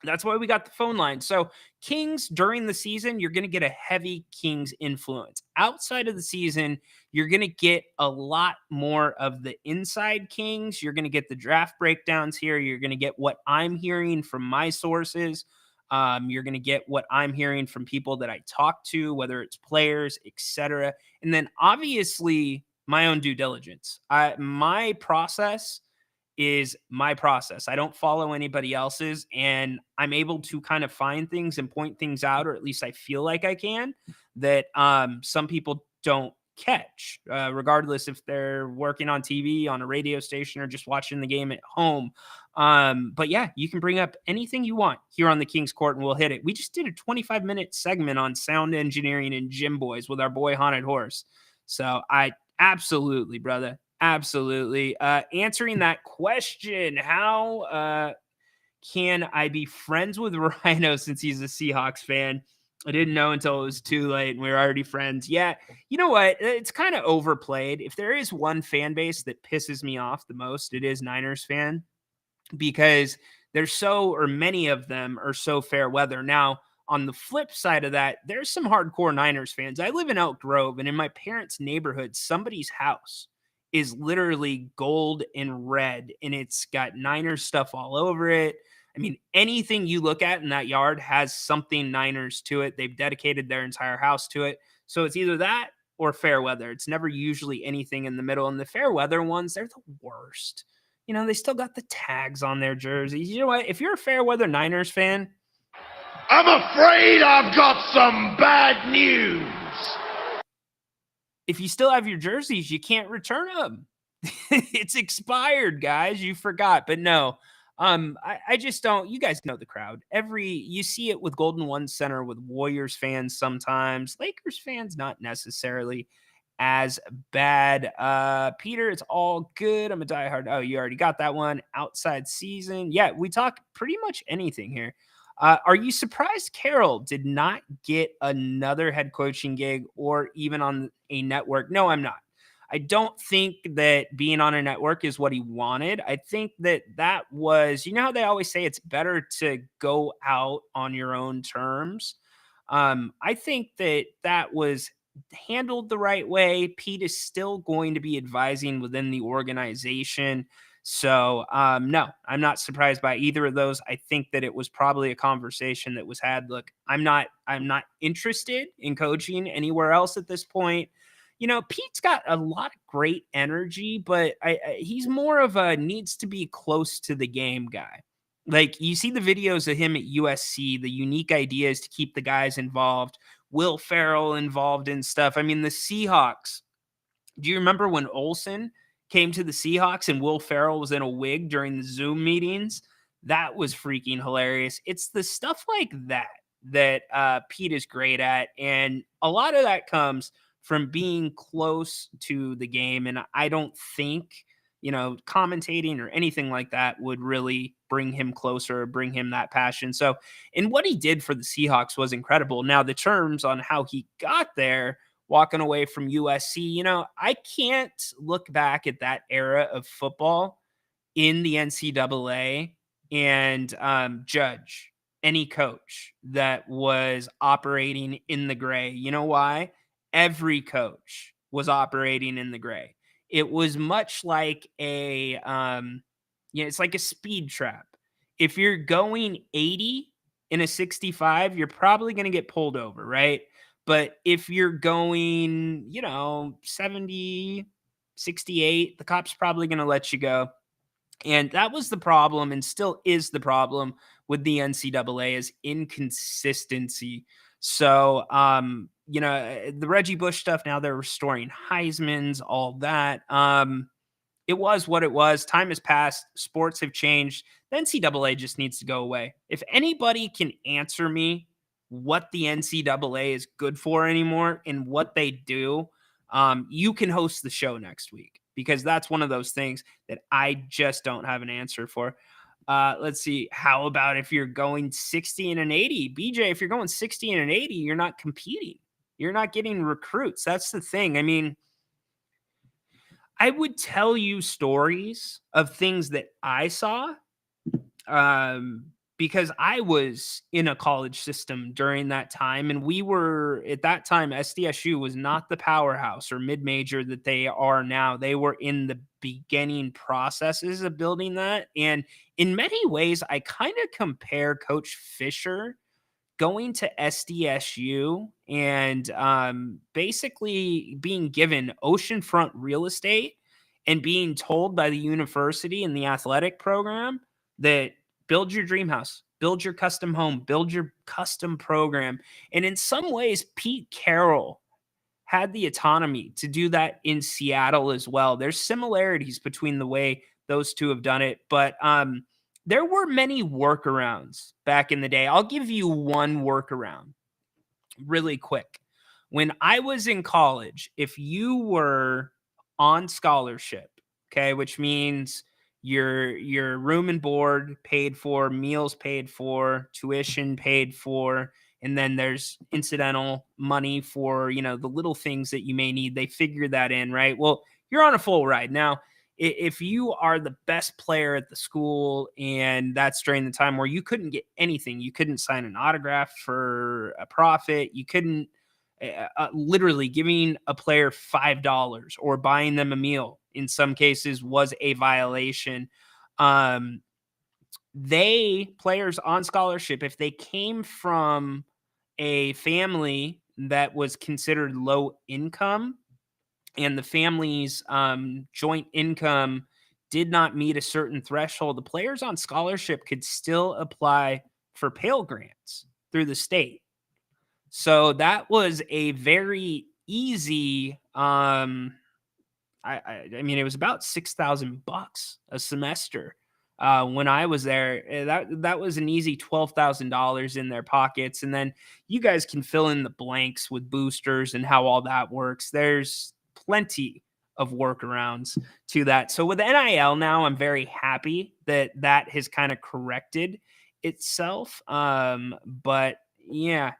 That's why we got the phone line. So Kings during the season, you're going to get a heavy Kings influence. Outside of the season, you're going to get a lot more of the inside Kings. You're going to get the draft breakdowns here. You're going to get what I'm hearing from my sources. You're going to get what I'm hearing from people that I talk to, whether it's players, etc. And then obviously my own due diligence. My process is my process. I don't follow anybody else's, and I'm able to kind of find things and point things out, or at least I feel like I can, that some people don't catch, regardless if they're working on TV, on a radio station, or just watching the game at home. But yeah, you can bring up anything you want here on the King's Court and we'll hit it. We just did a 25-minute segment on sound engineering and gym boys with our boy Haunted Horse. So I absolutely, brother. Absolutely. Answering that question, how can I be friends with Rhino since he's a Seahawks fan? I didn't know until it was too late and we were already friends. Yeah, you know what? It's kind of overplayed. If there is one fan base that pisses me off the most, it is Niners fan, because many of them are so fair weather. Now, on the flip side of that, there's some hardcore Niners fans. I live in Elk Grove, and in my parents' neighborhood, somebody's house is literally gold and red, and it's got Niners stuff all over it. I mean, anything you look at in that yard has something Niners to it. They've dedicated their entire house to it. So it's either that or fair weather. It's never usually anything in the middle. And the fair weather ones, they're the worst. You know, they still got the tags on their jerseys. You know what? If you're a fair weather Niners fan, I'm afraid I've got some bad news. if you still have your jerseys, you can't return them. It's expired, guys. You forgot. But no, I just don't. You guys know the crowd. You see it with Golden One Center with Warriors fans sometimes. Lakers fans, not necessarily as bad. Peter, it's all good. I'm a diehard. Oh, you already got that one. Outside season. Yeah, we talk pretty much anything here. Are you surprised Carroll did not get another head coaching gig or even on a network? No, I'm not. I don't think that being on a network is what he wanted. I think that was, you know how they always say it's better to go out on your own terms. I think that was handled the right way. Pete is still going to be advising within the organization. So, no, I'm not surprised by either of those. I think that it was probably a conversation that was had. Look, I'm not interested in coaching anywhere else at this point. You know, Pete's got a lot of great energy, but he's more of a needs to be close to the game guy. Like, you see the videos of him at USC, the unique ideas to keep the guys involved, Will Ferrell involved in stuff. I mean, the Seahawks. Do you remember when Olsen came to the Seahawks and Will Ferrell was in a wig during the Zoom meetings? That was freaking hilarious. It's the stuff like that Pete is great at. And a lot of that comes from being close to the game. And I don't think, commentating or anything like that would really bring him closer or bring him that passion. So, and what he did for the Seahawks was incredible. Now, the terms on how he got there, walking away from USC, I can't look back at that era of football in the NCAA and judge any coach that was operating in the gray. You know why? Every coach was operating in the gray. It was much like it's like a speed trap. If you're going 80 in a 65, you're probably going to get pulled over, right? But if you're going, 70, 68, the cop's probably going to let you go. And that was the problem and still is the problem with the NCAA is inconsistency. So, the Reggie Bush stuff, now they're restoring Heisman's, all that. It was what it was. Time has passed. Sports have changed. The NCAA just needs to go away. If anybody can answer me what the NCAA is good for anymore and what they do, you can host the show next week, because that's one of those things that I just don't have an answer for. Let's see. How about if you're going 60 and an 80? BJ, if you're going 60 and an 80, you're not competing. You're not getting recruits. That's the thing. I mean, I would tell you stories of things that I saw. because I was in a college system during that time, and we were at that time, SDSU was not the powerhouse or mid-major that they are now. They were in the beginning processes of building that. And in many ways, I kind of compare Coach Fisher going to SDSU and basically being given oceanfront real estate and being told by the university and the athletic program that build your dream house, build your custom home, build your custom program. And in some ways, Pete Carroll had the autonomy to do that in Seattle as well. There's similarities between the way those two have done it, but there were many workarounds back in the day. I'll give you one workaround really quick. When I was in college, if you were on scholarship, okay, which means your room and board paid for, meals paid for, tuition paid for, and then there's incidental money for, you know, the little things that you may need. They figure that in, right? Well, you're on a full ride. Now, if you are the best player at the school and that's during the time where you couldn't get anything, you couldn't sign an autograph for a profit, you couldn't literally giving a player $5 or buying them a meal in some cases was a violation. Players on scholarship, if they came from a family that was considered low income and the family's joint income did not meet a certain threshold, the players on scholarship could still apply for Pell Grants through the state. So that was a very easy, I mean, it was about $6,000 a semester when I was there. That was an easy $12,000 in their pockets. And then you guys can fill in the blanks with boosters and how all that works. There's plenty of workarounds to that. So with NIL now, I'm very happy that that has kind of corrected itself. But yeah,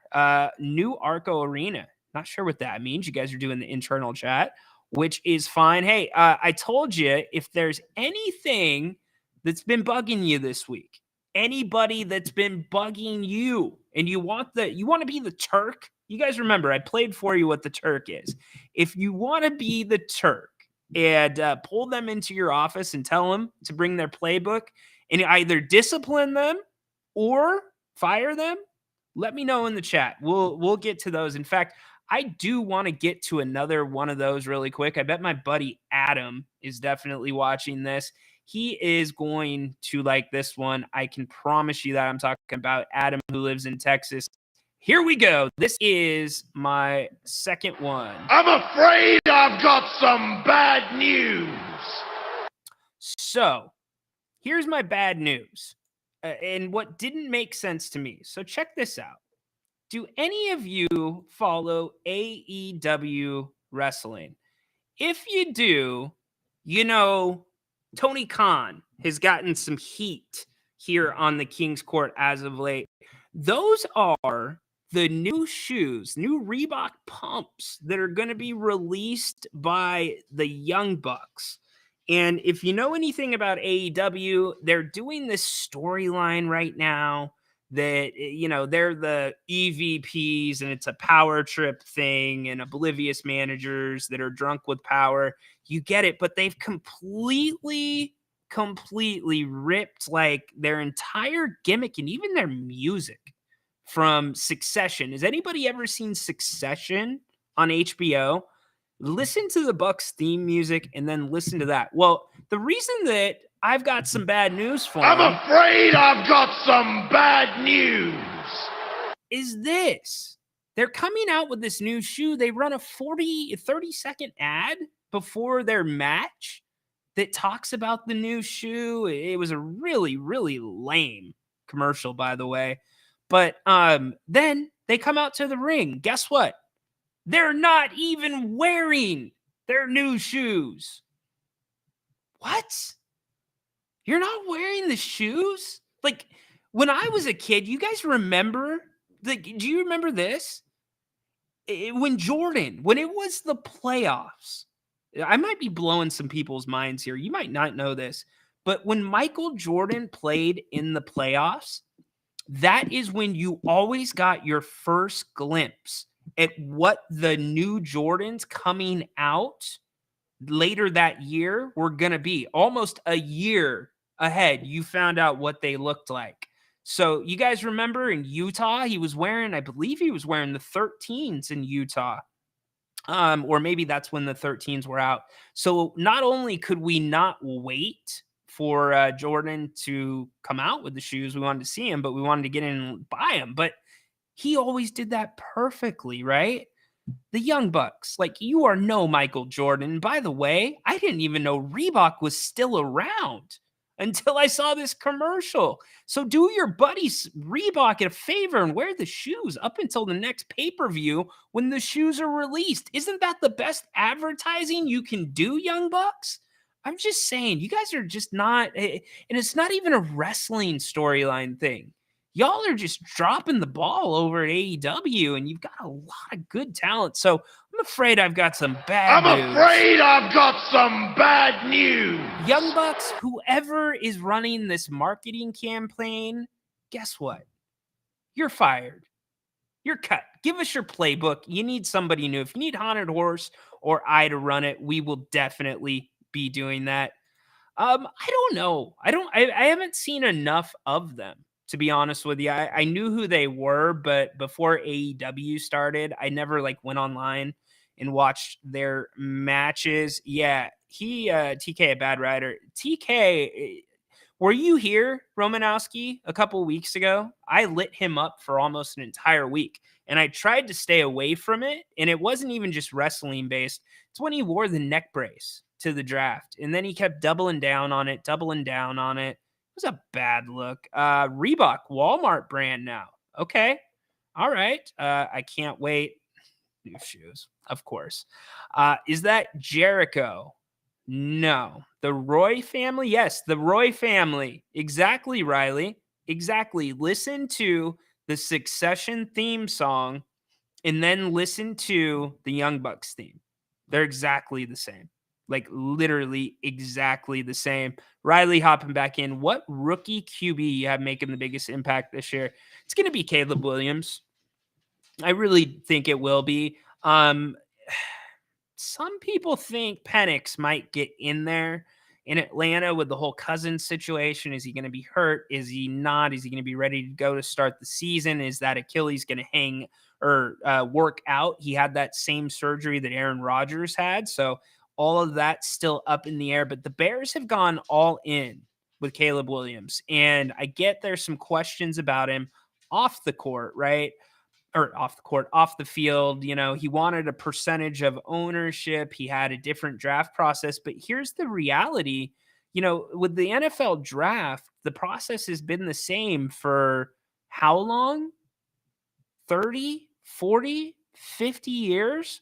new Arco Arena. Not sure what that means. You guys are doing the internal chat, which is fine. Hey, I told you if there's anything that's been bugging you this week, anybody that's been bugging you, and you want to be the Turk. You guys remember I played for you what the Turk is. If you want to be the Turk and pull them into your office and tell them to bring their playbook and either discipline them or fire them, let me know in the chat. We'll get to those. In fact, I do want to get to another one of those really quick. I bet my buddy Adam is definitely watching this. He is going to like this one. I can promise you that. I'm talking about Adam, who lives in Texas. Here we go. This is my second one. I'm afraid I've got some bad news. So here's my bad news. And what didn't make sense to me. So check this out. Do any of you follow AEW wrestling? If you do, you know Tony Khan has gotten some heat here on the King's Court as of late. Those are the new shoes, new Reebok pumps that are going to be released by the Young Bucks. And if you know anything about AEW, they're doing this storyline right now that, you know, they're the EVPs and it's a power trip thing and oblivious managers that are drunk with power. You get it, but they've completely ripped like their entire gimmick and even their music from Succession. Has anybody ever seen Succession on HBO? Listen to the Bucks theme music and then listen to that. Well, the reason that I've got some bad news for I'm them afraid I've got some bad news. is this. They're coming out with this new shoe. They run a 30-second ad before their match that talks about the new shoe. It was a really lame commercial, by the way. But then they come out to the ring. Guess what? They're not even wearing their new shoes. What? You're not wearing the shoes? Like, when I was a kid, you guys remember? Do you remember this? When it was the playoffs, I might be blowing some people's minds here. You might not know this, but when Michael Jordan played in the playoffs, that is when you always got your first glimpse at what the new Jordans coming out later that year were going to be. Almost a year ahead, you found out what they looked like. So you guys remember in Utah, he was wearing, I believe he was wearing the 13s in Utah. Or maybe that's when the 13s were out. So not only could we not wait for Jordan to come out with the shoes, we wanted to see him, but we wanted to get in and buy him. But he always did that perfectly, right? The Young Bucks, like, you are no Michael Jordan. By the way, I didn't even know Reebok was still around until I saw this commercial. So do your buddies Reebok a favor and wear the shoes up until the next pay-per-view when the shoes are released. Isn't that the best advertising you can do, Young Bucks? I'm just saying, you guys are just not, and it's not even a wrestling storyline thing. Y'all are just dropping the ball over at AEW, and you've got a lot of good talent. So I'm afraid I've got some bad news. I've got some bad news. Young Bucks, whoever is running this marketing campaign, guess what? You're fired. You're cut. Give us your playbook. You need somebody new. If you need Haunted Horse or I to run it, we will definitely be doing that. I don't know. I haven't seen enough of them, to be honest with you. I knew who they were, but before AEW started, I never went online and watched their matches. Yeah, TK, a bad rider. TK, were you here, Romanowski, a couple weeks ago? I lit him up for almost an entire week, and I tried to stay away from it, and it wasn't even just wrestling based. It's when he wore the neck brace to the draft, and then he kept doubling down on it. It was a bad look. Reebok, Walmart brand now. Okay. All right. I can't wait. New shoes, of course. Is that Jericho? No. The Roy family? Yes, the Roy family. Exactly, Riley. Exactly. Listen to the Succession theme song and then listen to the Young Bucks theme. They're exactly the same. Literally exactly the same. Riley hopping back in. What rookie QB you have making the biggest impact this year? It's going to be Caleb Williams. I really think it will be. Some people think Penix might get in there in Atlanta with the whole Cousins situation. Is he going to be hurt? Is he not? Is he going to be ready to go to start the season? Is that Achilles going to hang or work out? He had that same surgery that Aaron Rodgers had. So all of that's still up in the air. But the Bears have gone all in with Caleb Williams. And I get there's some questions about him off the court, right? Or off the court, off the field. You know, he wanted a percentage of ownership. He had a different draft process. But here's the reality. You know, with the NFL draft, the process has been the same for how long? 30, 40, 50 years?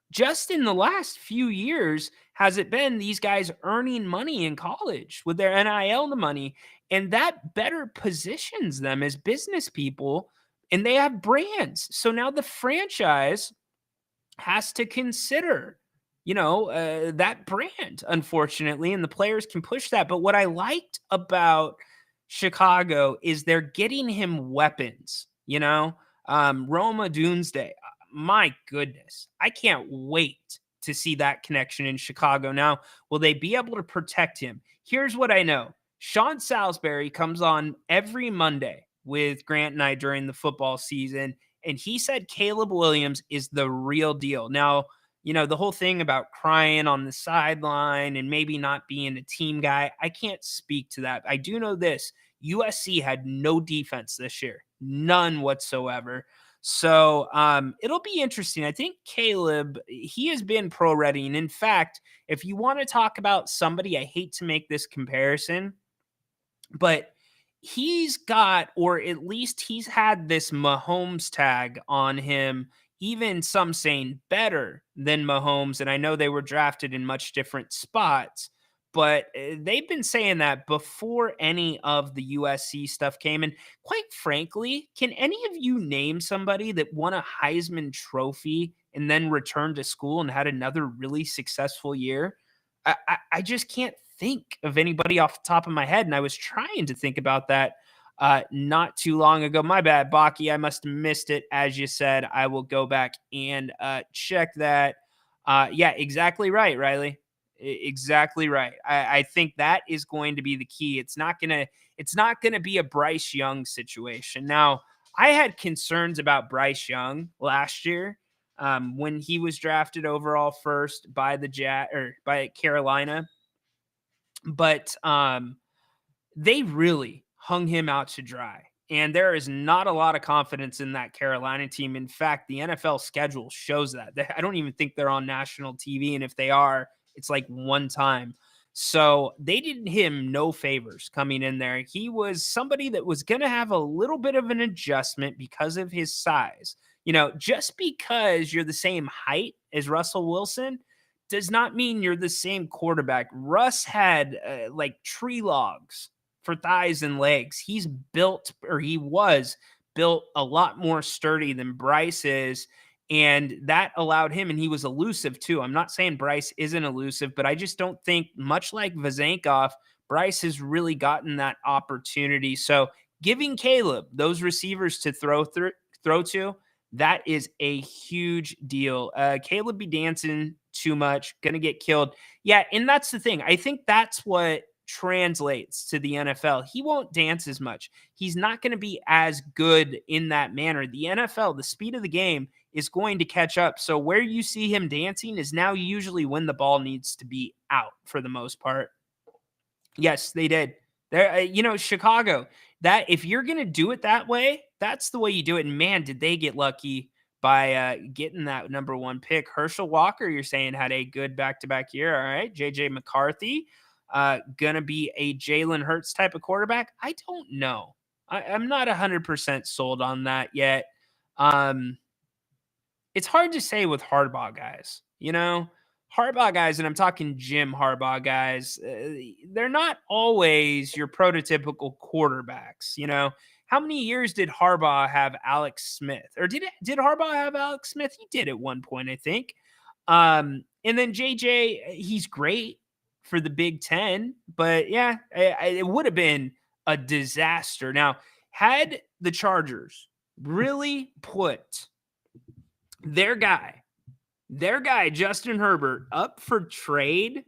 Just in the last few years, has it been these guys earning money in college with their NIL money? And that better positions them as business people, and they have brands. So now the franchise has to consider, that brand, unfortunately, and the players can push that. But what I liked about Chicago is they're getting him weapons, Roma Doomsday. My goodness, I can't wait to see that connection in Chicago. Now, will they be able to protect him? Here's what I know. Sean Salisbury comes on every Monday with Grant and I during the football season, and he said Caleb Williams is the real deal. Now, the whole thing about crying on the sideline and maybe not being a team guy, I can't speak to that. I do know this. USC had no defense this year, none whatsoever. So it'll be interesting. I think Caleb, he has been pro ready. And in fact, if you want to talk about somebody, I hate to make this comparison, but he's got, or at least he's had this Mahomes tag on him, even some saying better than Mahomes. And I know they were drafted in much different spots, but they've been saying that before any of the USC stuff came. And quite frankly, can any of you name somebody that won a Heisman Trophy and then returned to school and had another really successful year? I just can't think of anybody off the top of my head. And I was trying to think about that. not too long ago. My bad, Baki. I must have missed it. As you said, I will go back and check that. Yeah, exactly right, Riley. Exactly right. I think that is going to be the key. It's not gonna be a Bryce Young situation. Now, I had concerns about Bryce Young last year when he was drafted overall first by by Carolina, but they really hung him out to dry. And there is not a lot of confidence in that Carolina team. In fact, the NFL schedule shows that. I don't even think they're on national TV. And if they are, it's like one time. So they did him no favors coming in there. He was somebody that was going to have a little bit of an adjustment because of his size. Just because you're the same height as Russell Wilson does not mean you're the same quarterback. Russ had like tree logs for thighs and legs. He was built a lot more sturdy than Bryce is. And that allowed him, and he was elusive too. I'm not saying Bryce isn't elusive, but I just don't think, much like Vazenkov, Bryce has really gotten that opportunity. So giving Caleb those receivers to throw to, that is a huge deal. Caleb be dancing too much, gonna get killed. Yeah, and that's the thing. I think that's what translates to the NFL. He won't dance as much. He's not going to be as good in that manner. The NFL, the speed of the game is going to catch up. So where you see him dancing is now usually when the ball needs to be out for the most part. Yes, they did. There, Chicago, that if you're going to do it that way, that's the way you do it. And man, did they get lucky by getting that number 1 pick. Herschel Walker, you're saying, had a good back-to-back year. All right. JJ McCarthy, gonna be a Jalen Hurts type of quarterback? I don't know. I'm not 100% sold on that yet. It's hard to say with Harbaugh guys. Harbaugh guys, and I'm talking Jim Harbaugh guys, they're not always your prototypical quarterbacks. How many years did Harbaugh have Alex Smith? Or did Harbaugh have Alex Smith? He did at one point, I think. And then JJ, he's great for the Big Ten, but yeah, it would have been a disaster. Now, had the Chargers really put their guy, Justin Herbert, up for trade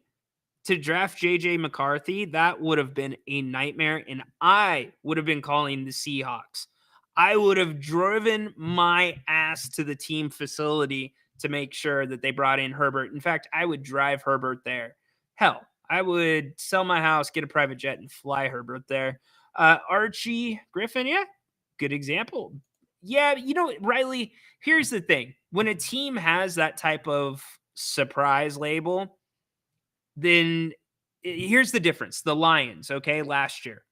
to draft JJ McCarthy, that would have been a nightmare. And I would have been calling the Seahawks. I would have driven my ass to the team facility to make sure that they brought in Herbert. In fact, I would drive Herbert there. Hell, I would sell my house, get a private jet, and fly Herbert there. Archie Griffin, yeah, good example. Yeah, Riley, here's the thing. When a team has that type of surprise label, then here's the difference. The Lions, okay, last year.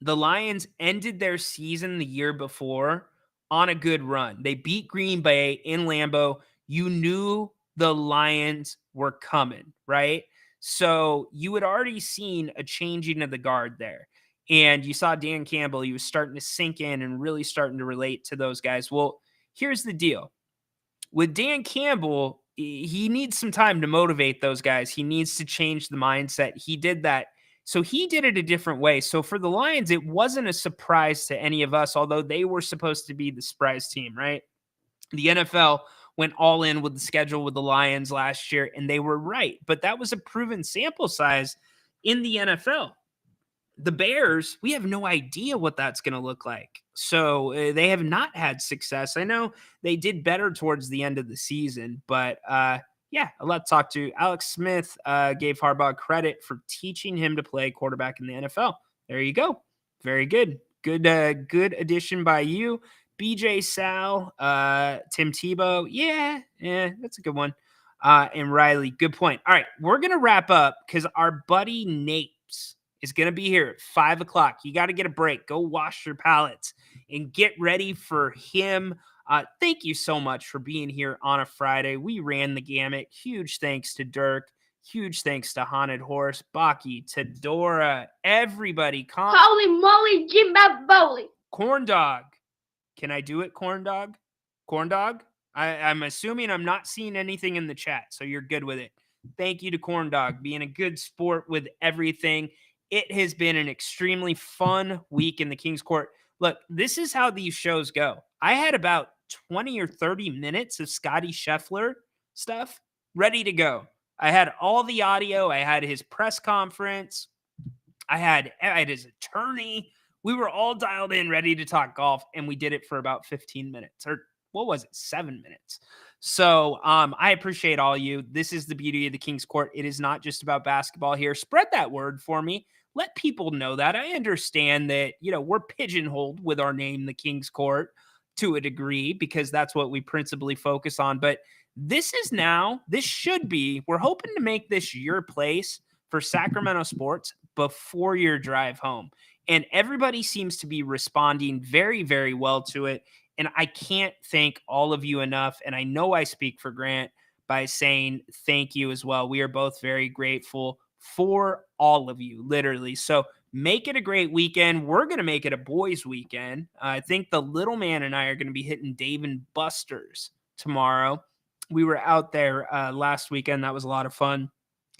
The Lions ended their season the year before on a good run. They beat Green Bay in Lambeau. You knew the Lions were coming, right? So you had already seen a changing of the guard there. And you saw Dan Campbell. He was starting to sink in and really starting to relate to those guys. Well, here's the deal. With Dan Campbell, he needs some time to motivate those guys. He needs to change the mindset. He did that. So he did it a different way. So for the Lions, it wasn't a surprise to any of us, although they were supposed to be the surprise team, right? The NFL went all in with the schedule with the Lions last year, and they were right. But that was a proven sample size in the NFL. The Bears, we have no idea what that's going to look like. So they have not had success. I know they did better towards the end of the season, but yeah, a lot to talk to. Alex Smith gave Harbaugh credit for teaching him to play quarterback in the NFL. There you go. Very good. Good addition by you. BJ Sal, Tim Tebow. Yeah, that's a good one. And Riley, good point. All right, we're going to wrap up because our buddy Napes is going to be here at 5 o'clock. You got to get a break. Go wash your palates and get ready for him. Thank you so much for being here on a Friday. We ran the gamut. Huge thanks to Dirk. Huge thanks to Haunted Horse, Baki, Tedora, everybody. Holy moly, Jim Bowley. Corn Dog. Can I do it, Corn Dog? Corn Dog? I'm assuming I'm not seeing anything in the chat, so you're good with it. Thank you to Corn Dog being a good sport with everything. it has been an extremely fun week in the King's Court. Look, this is how these shows go. I had about 20 or 30 minutes of Scotty Scheffler stuff ready to go. I had all the audio. I had his press conference. I had his attorney. We were all dialed in, ready to talk golf, and we did it for about 15 minutes, or what was it, 7 minutes. So I appreciate all you. This is the beauty of the King's Court. It is not just about basketball here. Spread that word for me. Let people know that. I understand that, we're pigeonholed with our name, the King's Court, to a degree, because that's what we principally focus on. But this should be, we're hoping to make this your place for Sacramento sports before your drive home. And everybody seems to be responding very, very well to it. And I can't thank all of you enough. And I know I speak for Grant by saying thank you as well. We are both very grateful for all of you, literally. So make it a great weekend. We're going to make it a boys' weekend. I think the little man and I are going to be hitting Dave and Buster's tomorrow. We were out there last weekend. That was a lot of fun.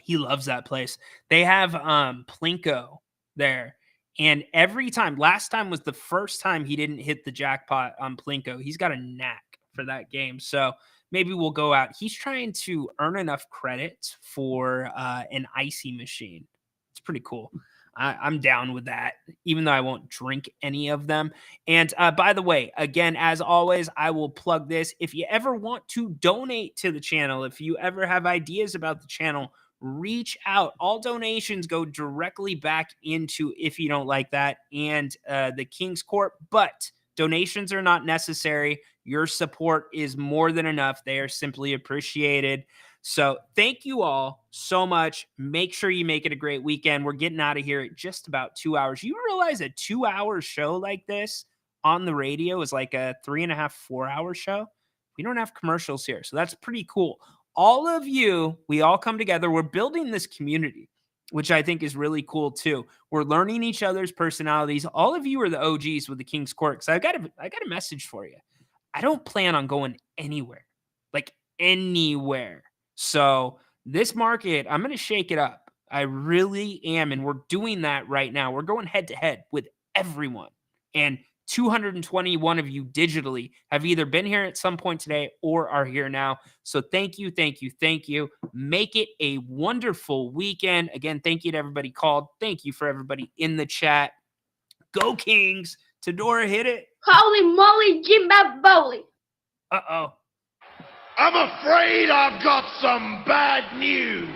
He loves that place. They have Plinko there. And every time, last time was the first time he didn't hit the jackpot on Plinko. He's got a knack for that game. So maybe we'll go out. He's trying to earn enough credits for an icy machine. It's pretty cool. I'm down with that, even though I won't drink any of them. And by the way, again, as always, I will plug this. If you ever want to donate to the channel, if you ever have ideas about the channel, reach out. All donations go directly back into If You Don't Like That and the King's Court, but donations are not necessary. Your support is more than enough. They are simply appreciated. So thank you all so much. Make sure you make it a great weekend. We're getting out of here at just about 2 hours. You realize a 2-hour show like this on the radio is like a 3.5, 4-hour show? We don't have commercials here, so that's pretty cool. All of you, we all come together. We're building this community, which I think is really cool too. We're learning each other's personalities. All of you are the OGs with the King's Court. So I got a message for you. I don't plan on going anywhere, like anywhere. So this market, I'm going to shake it up. I really am. And we're doing that right now. We're going head to head with everyone. And 221 of you digitally have either been here at some point today or are here now. So thank you, thank you, thank you. Make it a wonderful weekend. Again, thank you to everybody called. Thank you for everybody in the chat. Go Kings. Tadora, hit it. Holy moly, Jimbaboli. Uh-oh. I'm afraid I've got some bad news.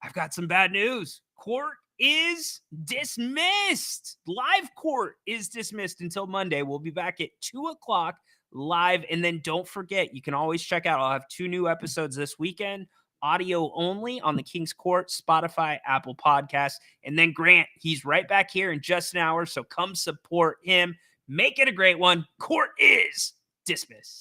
I've got some bad news. Court is dismissed. Live court is dismissed until Monday. We'll be back at 2:00 live. And then don't forget, you can always check out, I'll have 2 new episodes this weekend, audio only on the King's Court, Spotify, Apple Podcasts. And then Grant, he's right back here in just an hour. So come support him. Make it a great one. Court is dismissed.